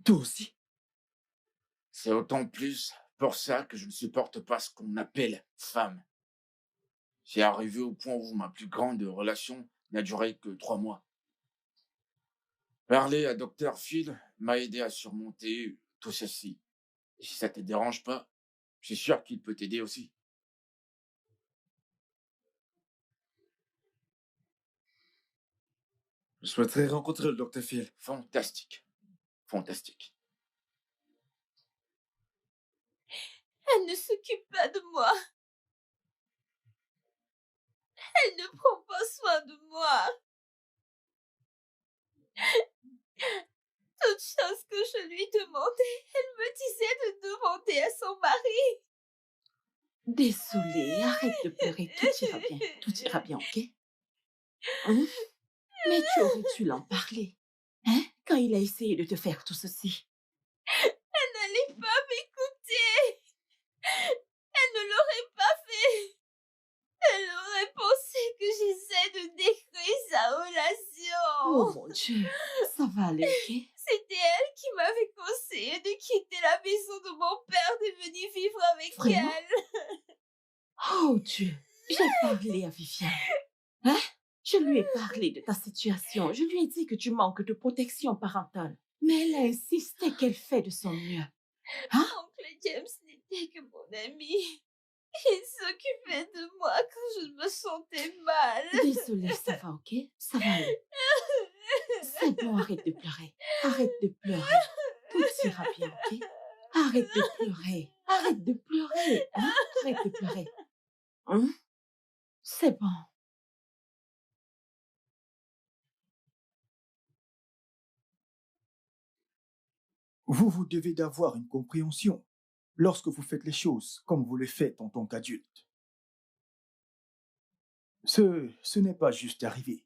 Toi aussi? C'est autant plus pour ça que je ne supporte pas ce qu'on appelle femme. J'ai arrivé au point où ma plus grande relation n'a duré que 3 mois. Parler à Dr. Phil m'a aidé à surmonter tout ceci. Et si ça te dérange pas, je suis sûr qu'il peut t'aider aussi. Je souhaiterais rencontrer le Dr. Phil. Fantastique. Fantastique. Elle ne s'occupe pas de moi. Elle ne prend pas soin de moi. Toute chose que je lui demandais, elle me disait de demander à son mari. Désolée, arrête de pleurer, tout ira bien, ok? Hein? Mais tu aurais dû l'en parler, hein, quand il a essayé de te faire tout ceci. Elle n'allait pas m'écouter. Elle ne l'aurait pas fait. Elle aurait pensé que j'essaie de détruire sa relation. Oh mon Dieu, ça va aller, ok? C'était elle qui m'avait conseillé de quitter la maison de mon père, de venir vivre avec Vraiment? elle. Oh Dieu, j'ai parlé à Viviane. Hein? Je lui ai parlé de ta situation. Je lui ai dit que tu manques de protection parentale. Mais elle a insisté qu'elle fait de son mieux. Hein? Oncle James n'était que mon ami. Il s'occupait de moi quand je me sentais mal. Désolée, ça va, ok? Ça va aller. C'est bon, arrête de pleurer. Arrête de pleurer. Tout ira bien, ok? Arrête de pleurer. Arrête de pleurer. Hein? Arrête de pleurer. Hein? C'est bon. Vous devez d'avoir une compréhension lorsque vous faites les choses comme vous les faites en tant qu'adulte. Ce n'est pas juste arrivé.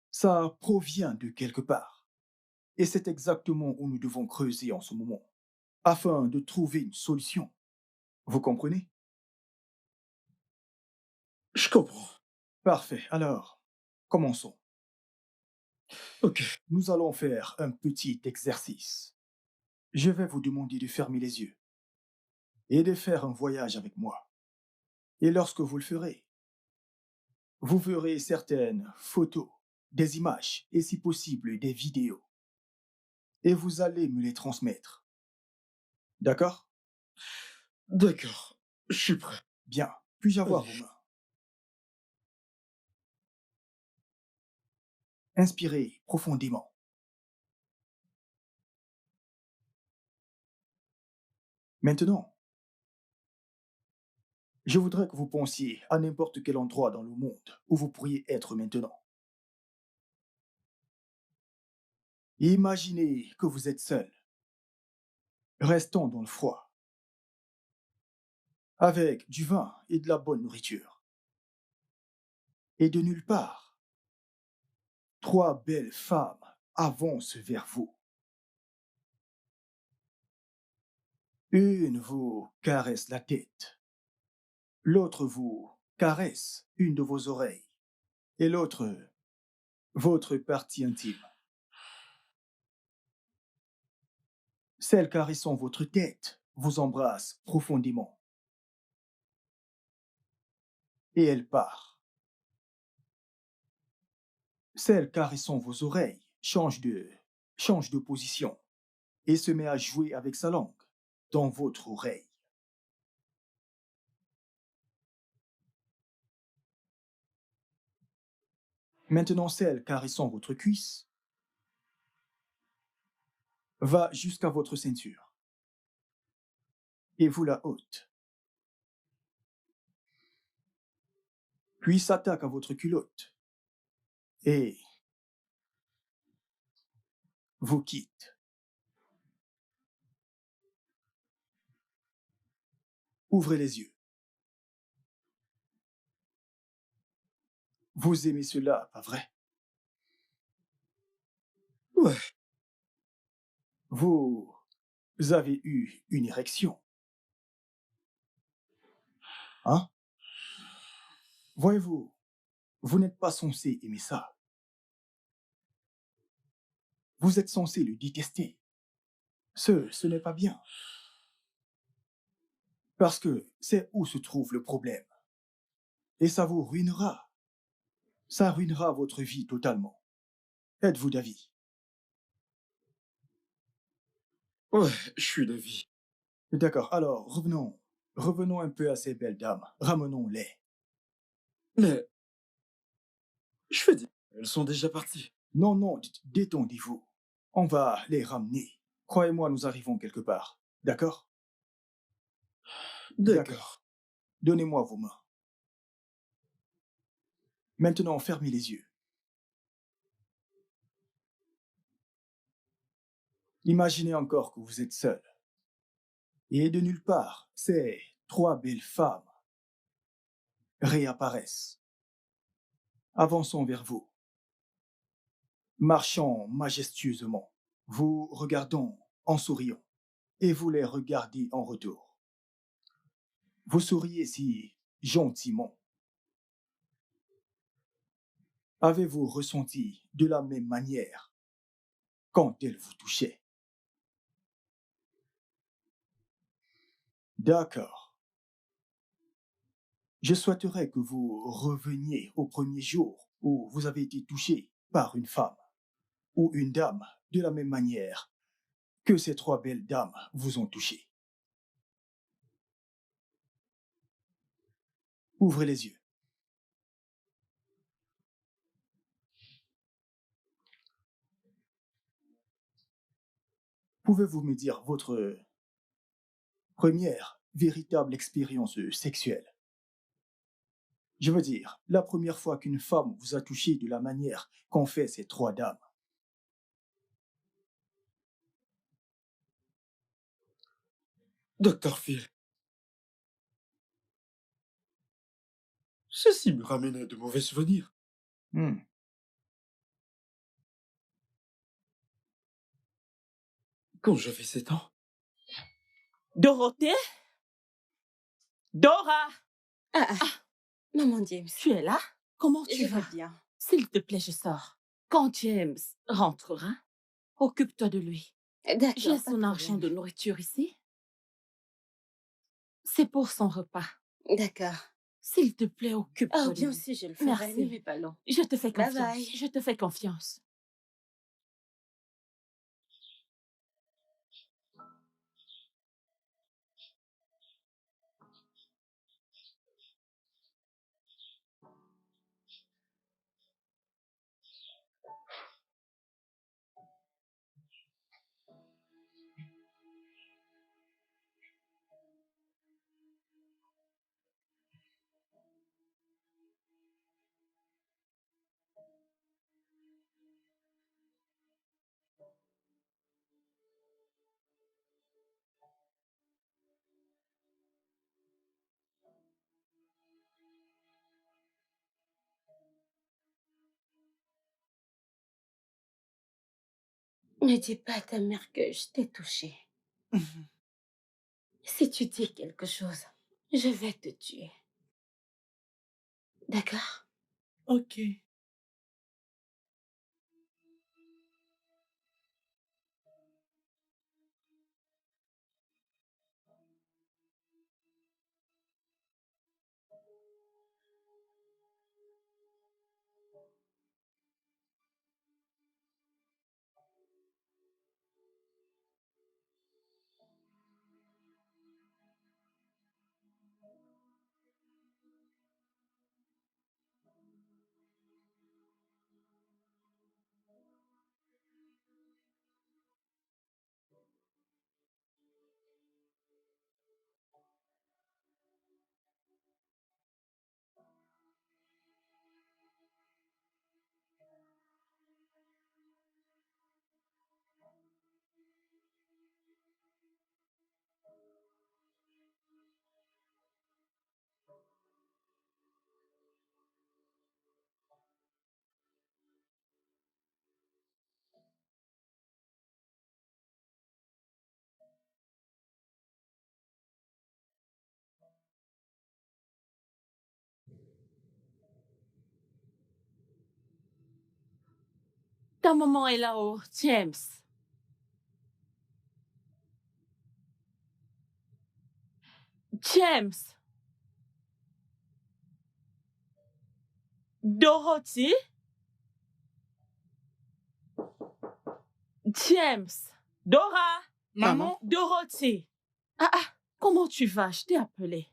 Ça provient de quelque part. Et c'est exactement où nous devons creuser en ce moment, afin de trouver une solution. Vous comprenez? Je comprends. Parfait. Alors, commençons. Ok. Nous allons faire un petit exercice. Je vais vous demander de fermer les yeux et de faire un voyage avec moi. Et lorsque vous le ferez, vous verrez certaines photos, des images et si possible des vidéos. Et vous allez me les transmettre. D'accord? D'accord. Je suis prêt. Bien. Puis-je avoir vos mains? Inspirez profondément. Maintenant, je voudrais que vous pensiez à n'importe quel endroit dans le monde où vous pourriez être maintenant. Imaginez que vous êtes seul, restant dans le froid, avec du vin et de la bonne nourriture. Et de nulle part, 3 belles femmes avancent vers vous. Une vous caresse la tête, l'autre vous caresse une de vos oreilles et l'autre, votre partie intime. Celle caressant votre tête vous embrasse profondément. Et elle part. Celle caressant vos oreilles change de position et se met à jouer avec sa langue dans votre oreille. Maintenant, celle caressant votre cuisse va jusqu'à votre ceinture et vous la ôte. Puis s'attaque à votre culotte et vous quitte. Ouvrez les yeux. Vous aimez cela, pas vrai? Ouais. Vous avez eu une érection. Hein? Voyez-vous, vous n'êtes pas censé aimer ça. Vous êtes censé le détester. Ce n'est pas bien. Parce que c'est où se trouve le problème. Et ça vous ruinera. Ça ruinera votre vie totalement. Êtes-vous d'avis? Ouais, je suis d'avis. D'accord, alors revenons un peu à ces belles dames. Ramenons-les. Mais, je veux dire, elles sont déjà parties. Non, détendez-vous. On va les ramener. Croyez-moi, nous arrivons quelque part. D'accord? D'accord. Donnez-moi vos mains. Maintenant, fermez les yeux. Imaginez encore que vous êtes seul. Et de nulle part, ces 3 belles femmes réapparaissent, avançant vers vous, marchant majestueusement, vous regardant en souriant, et vous les regardez en retour. Vous souriez si gentiment. Avez-vous ressenti de la même manière quand elles vous touchaient? D'accord. Je souhaiterais que vous reveniez au premier jour où vous avez été touché par une femme ou une dame de la même manière que ces 3 belles dames vous ont touché. Ouvrez les yeux. Pouvez-vous me dire votre première véritable expérience sexuelle? Je veux dire, la première fois qu'une femme vous a touché de la manière qu'ont fait ces 3 dames. Docteur Phil. Ceci me ramène à de mauvais souvenirs. Quand j'avais 7 ans. Dorothée? Dora! Maman James. Tu es là? Comment tu Je vas? vais bien. S'il te plaît, je sors. Quand James rentrera, occupe-toi de lui. D'accord. J'ai son argent de nourriture ici. C'est pour son repas. D'accord. S'il te plaît, occupe-toi Oh, de bien lui. sûr, je le ferai. Merci. Ne mets pas long. Je te fais Bye confiance. bye. Je te fais confiance. Ne dis pas à ta mère que je t'ai touché. Si tu dis quelque chose, je vais te tuer. D'accord. Ok. Ta maman est là-haut, James. James. Dorothy. James. Dora. Maman? Dorothy. Ah, comment tu vas? Je t'ai appelé.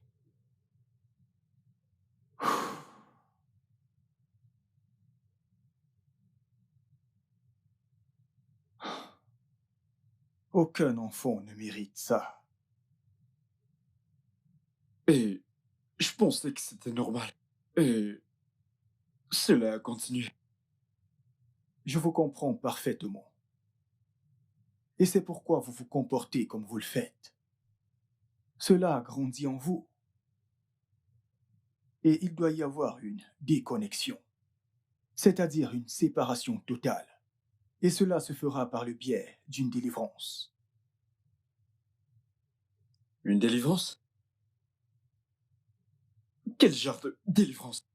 Aucun enfant ne mérite ça. Et je pensais que c'était normal. Et cela a continué. Je vous comprends parfaitement. Et c'est pourquoi vous vous comportez comme vous le faites. Cela a grandi en vous. Et il doit y avoir une déconnexion, c'est-à-dire une séparation totale. Et cela se fera par le biais d'une délivrance. Une délivrance? Quel genre de délivrance?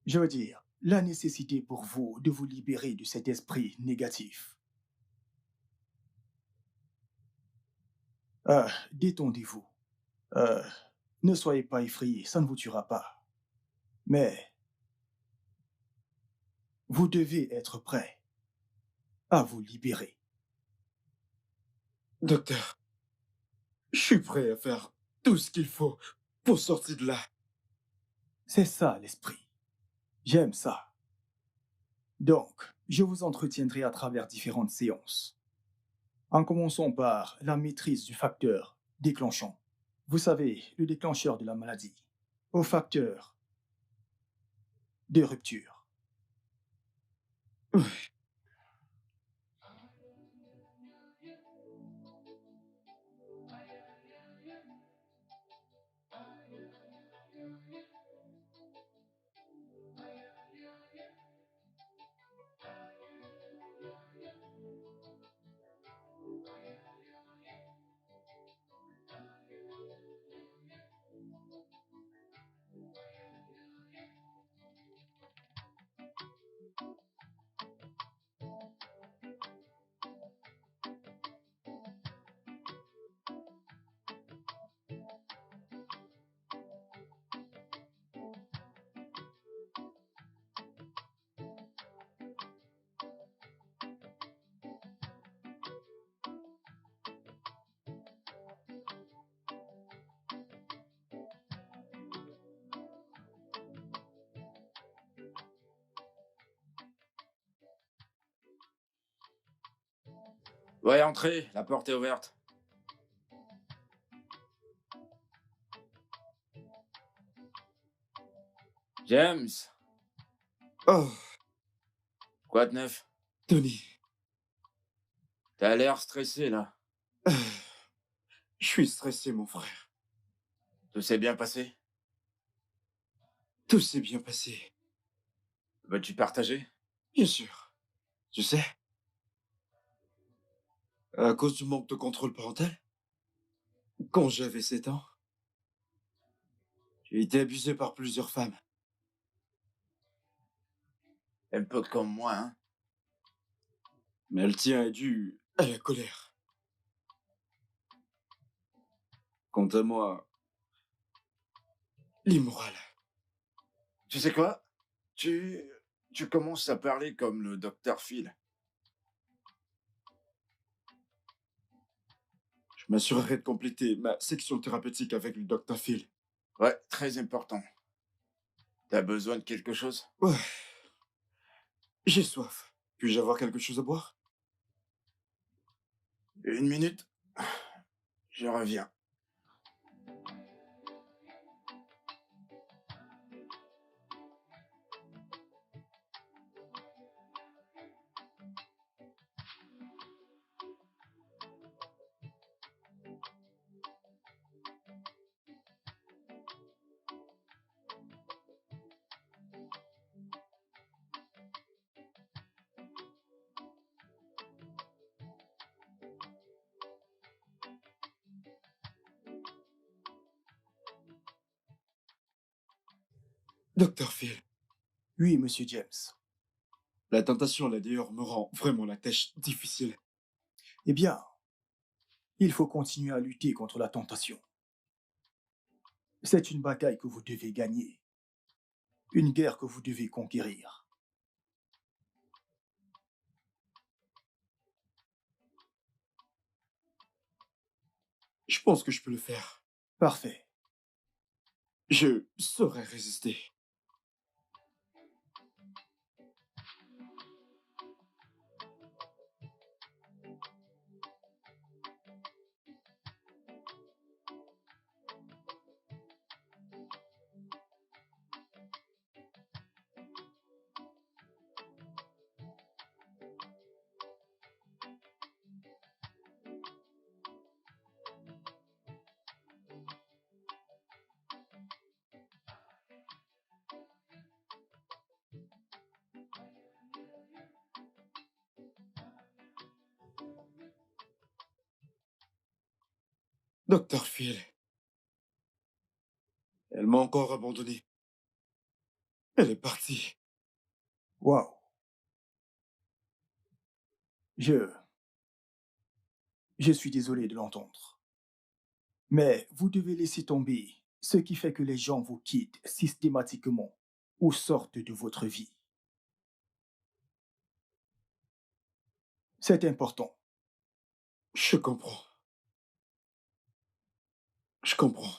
Je veux dire, la nécessité pour vous de vous libérer de cet esprit négatif. Détendez-vous. Ne soyez pas effrayés, ça ne vous tuera pas. Mais vous devez être prêt à vous libérer. Docteur, je suis prêt à faire tout ce qu'il faut pour sortir de là. C'est ça l'esprit. J'aime ça. Donc, je vous entretiendrai à travers différentes séances. En commençant par la maîtrise du facteur déclenchant. Vous savez, le déclencheur de la maladie. Au facteur de rupture. Ouais, entrez, la porte est ouverte. James, Oh, quoi de neuf? Tony, T'as l'air stressé, là. je suis stressé, mon frère. Tout s'est bien passé? Tout s'est bien passé. Veux-tu partager? Bien sûr. Tu sais, à cause du manque de contrôle parental, quand j'avais 7 ans, J'ai été abusé par plusieurs femmes. Un peu comme moi, hein. Mais le tien est dû à la colère. Quant à moi, l'immoral. Tu sais quoi? Tu commences à parler comme le docteur Phil. Je m'assurerai de compléter ma section thérapeutique avec le docteur Phil. Ouais, très important. T'as besoin de quelque chose? Ouais. J'ai soif. Puis-je avoir quelque chose à boire? 1 minute. Je reviens. Docteur Phil. Oui, monsieur James. La tentation, là d'ailleurs, me rend vraiment la tâche difficile. Eh bien, il faut continuer à lutter contre la tentation. C'est une bataille que vous devez gagner. Une guerre que vous devez conquérir. Je pense que je peux le faire. Parfait. Je saurais résister. Docteur Phil. Elle m'a encore abandonné. Elle est partie. Waouh. Je suis désolé de l'entendre. Mais vous devez laisser tomber ce qui fait que les gens vous quittent systématiquement ou sortent de votre vie. C'est important. Je comprends. Je comprends.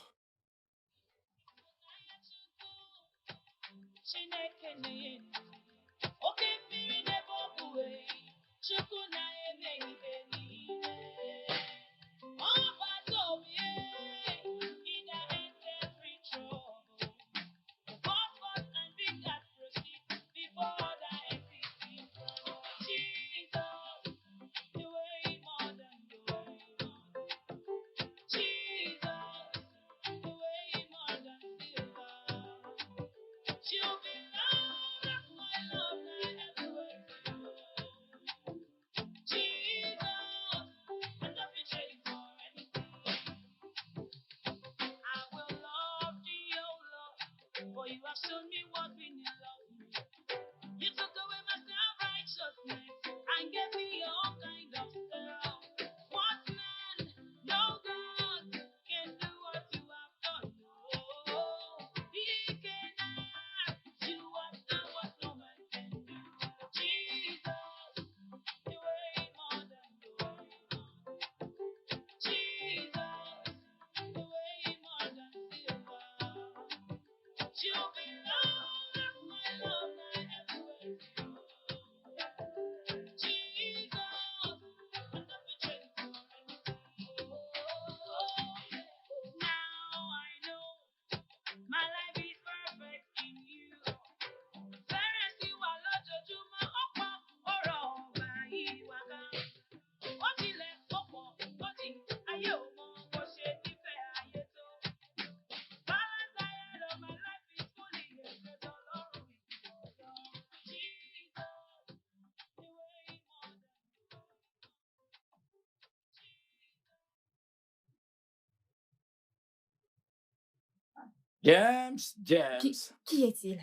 James, Qui, James, qui est-il?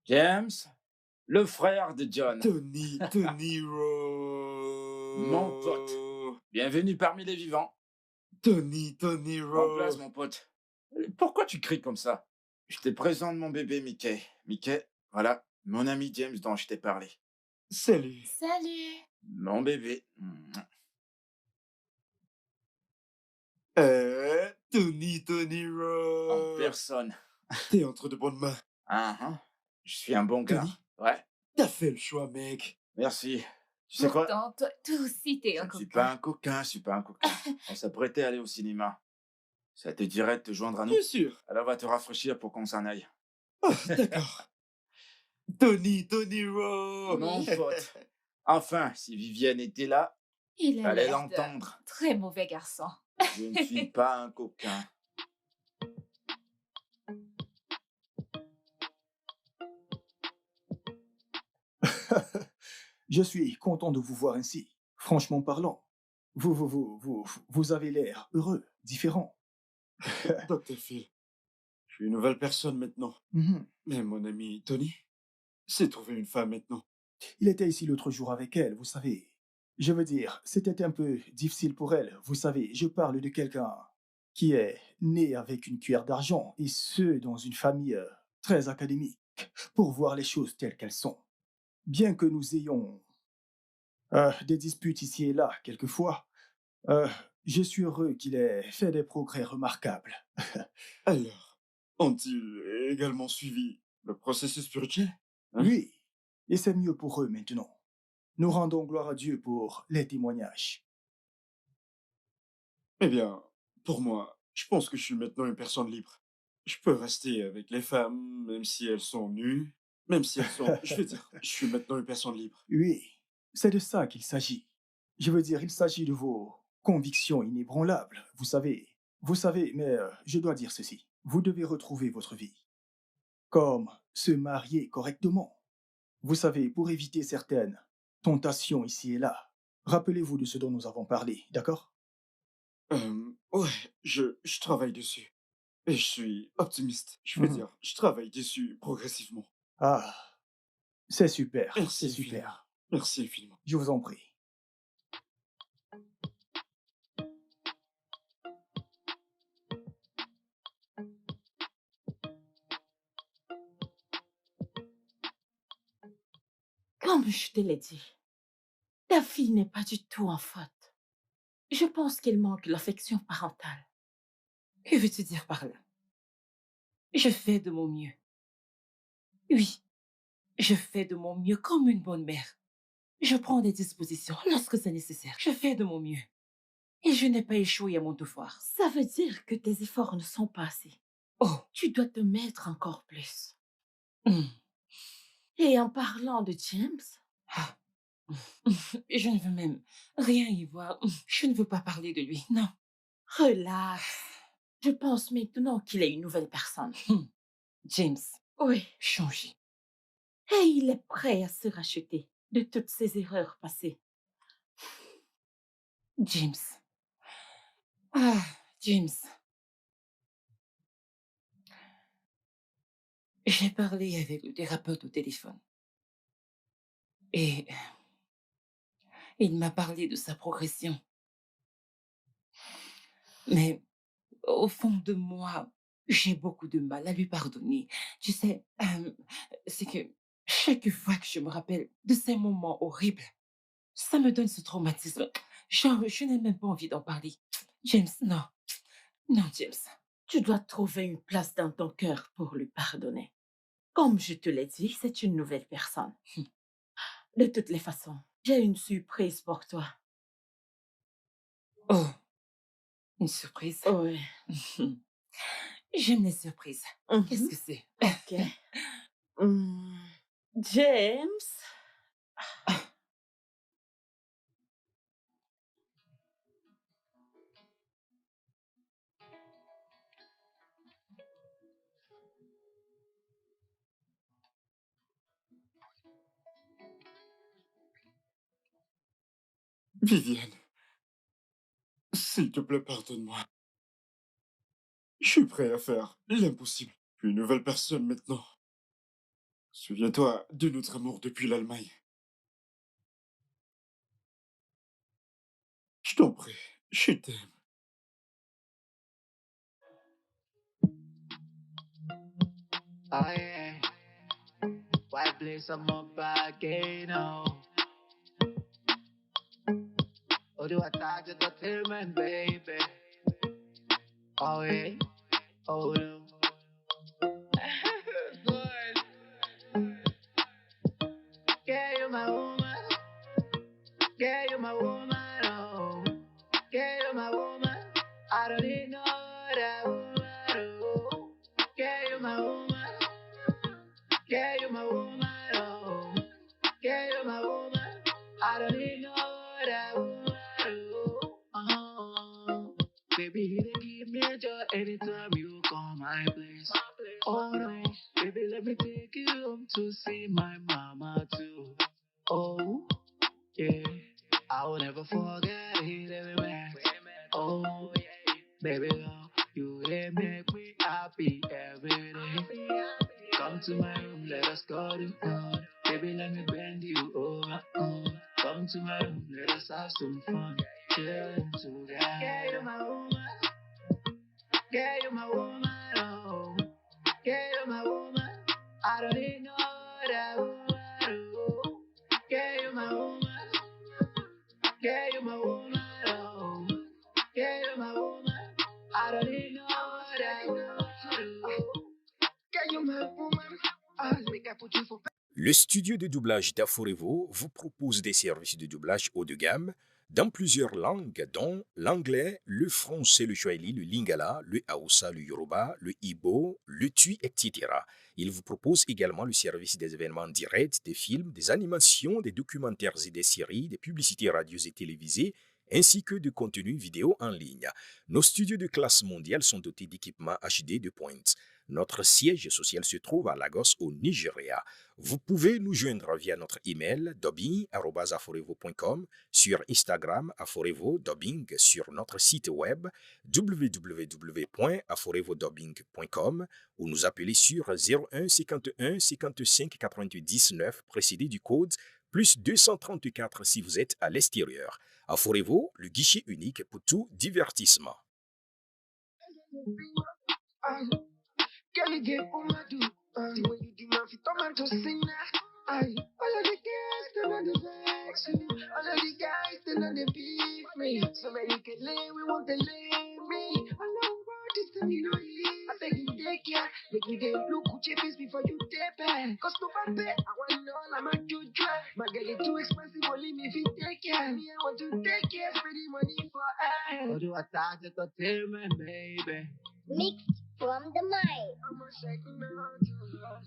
James, le frère de John. Tony Rowe. Mon pote. Bienvenue parmi les vivants. Tony En place, Rowe. mon pote. Pourquoi tu cries comme ça? Je te présente mon bébé Mickey. Mickey, voilà, mon ami James dont je t'ai parlé. Salut. Salut. Mon bébé. Tony En Rowe. personne. T'es entre de bonnes mains. Je suis un bon gars. Tony, Ouais, t'as fait le choix, mec. merci. Tu sais quoi? Pourtant, toi aussi, t'es Je un ne suis coquin. pas un coquin, je suis pas un coquin. On s'apprêtait à aller au cinéma. Ça te dirait de te joindre à nous? Bien sûr. Alors va te rafraîchir pour qu'on s'en aille. Oh, d'accord. Tony Rowe. Mon pote. Enfin, si Vivienne était là, Il a fallait l'air l'entendre. très mauvais garçon. Je ne suis pas un coquin. Je suis content de vous voir ainsi. Franchement parlant, vous avez l'air heureux, différent. Dr. Phil, je suis une nouvelle personne maintenant. Mhm. Mais mon ami Tony s'est trouvé une femme maintenant. Il était ici l'autre jour avec elle, vous savez. Je veux dire, c'était un peu difficile pour elle. Vous savez, je parle de quelqu'un qui est né avec une cuillère d'argent, et ce, dans une famille très académique, pour voir les choses telles qu'elles sont. Bien que nous ayons des disputes ici et là, quelquefois, je suis heureux qu'il ait fait des progrès remarquables. Alors, ont-ils également suivi le processus spirituel? Oui, et c'est mieux pour eux maintenant. Nous rendons gloire à Dieu pour les témoignages. Eh bien, pour moi, je pense que je suis maintenant une personne libre. Je peux rester avec les femmes, même si elles sont nues, même si elles sont... Je veux dire, je suis maintenant une personne libre. Oui, c'est de ça qu'il s'agit. Je veux dire, il s'agit de vos convictions inébranlables, vous savez. Vous savez, mais je dois dire ceci. Vous devez retrouver votre vie. Comme se marier correctement. Vous savez, pour éviter certaines tentations ici et là. Rappelez-vous de ce dont nous avons parlé, d'accord? Ouais, je travaille dessus. Et je suis optimiste. Je veux dire, je travaille dessus progressivement. Ah, c'est super, Merci c'est infiniment. super. Merci infiniment. Je vous en prie. Comme je te l'ai dit, ta fille n'est pas du tout en faute. Je pense qu'il manque l'affection parentale. Que veux-tu dire par là? Je fais de mon mieux. Oui, je fais de mon mieux comme une bonne mère. Je prends des dispositions lorsque c'est nécessaire. Je fais de mon mieux. Et je n'ai pas échoué à mon devoir. Ça veut dire que tes efforts ne sont pas assez. Oh, Tu dois te mettre encore plus. hmm. Et en parlant de James, Je ne veux même rien y voir. Je ne veux pas parler de lui, non. relax. Je pense maintenant qu'il est une nouvelle personne. James, Oui. changé. Et il est prêt à se racheter de toutes ses erreurs passées. James. Ah, James. J'ai parlé avec le thérapeute au téléphone. Et il m'a parlé de sa progression. Mais au fond de moi, j'ai beaucoup de mal à lui pardonner. Tu sais, c'est que chaque fois que je me rappelle de ces moments horribles, ça me donne ce traumatisme. Genre, je n'ai même pas envie d'en parler. James, non. Non, James. Tu dois trouver une place dans ton cœur pour lui pardonner. Comme je te l'ai dit, c'est une nouvelle personne. De toutes les façons, j'ai une surprise pour toi. Oh, une surprise. Oui. J'aime les surprises. Qu'est-ce que c'est? Ok. James. Vivienne, s'il te plaît, pardonne-moi. Je suis prêt à faire l'impossible. Puis une nouvelle personne maintenant. Souviens-toi de notre amour depuis l'Allemagne. Je t'en prie, je t'aime. Oh yeah, why play some more again? Oh, do I talk to the entertainment, baby? Oh yeah, oh no. Good. Yeah, you're my woman. Yeah, you're my woman. Oh, yeah, you're my woman. I don't need no other woman. Oh, yeah, you're my woman. Yeah, you're my woman. Oh, yeah, you're my woman. I don't need no other woman. Oh, baby, you dey give me joy anytime you come my place. Oh no, baby, let me take you home to see my mama too. Oh, yeah, I will never forget it everywhere. Oh, yeah, baby girl, you will make me happy every day. Come to my room, let us go to town. Baby, let me bend you over. Come to my room, let us have some fun. Chillin' together. Yeah, you're my woman. Yeah, you're my woman. Oh, yeah, you're my woman. I don't need no other woman. Oh, yeah, you're my woman. Yeah, you're my woman. Oh, yeah, you're my woman. I don't need no other woman. Yeah, you're my woman. I'll make I put you for. Le studio de doublage d'Aforevo vous propose des services de doublage haut de gamme dans plusieurs langues, dont l'anglais, le français, le swahili, le lingala, le hausa, le yoruba, le ibo, le tui, etc. Il vous propose également le service des événements directs, des films, des animations, des documentaires et des séries, des publicités radios et télévisées, ainsi que de contenus vidéo en ligne. Nos studios de classe mondiale sont dotés d'équipements HD de pointe. Notre siège social se trouve à Lagos, au Nigeria. Vous pouvez nous joindre via notre email dubbing@aforevo.com, sur Instagram Aforevo Dubbing, sur notre site web www.aforevodubbing.com ou nous appeler sur 01 51 55 99 précédé du code plus 234 si vous êtes à l'extérieur. Aforevo, le guichet unique pour tout divertissement. Girl, you get all I do. The way you do my feet, I'm to sing that. All of the girls, they know the vex you. All of the guys, they know the beef me. So when you can lay, we want to lay me. I know what this thing, you know, I beg you, take care. Make me get look Gucci face before you take back. Cause no bad bet, I want all I'm a do dry. My girl, it's too expensive, only me if you take care. Me, I want to take care, spend the money for her. Or do I start to entertainment, baby? Mixed from the mind. I'm a shaking out to her.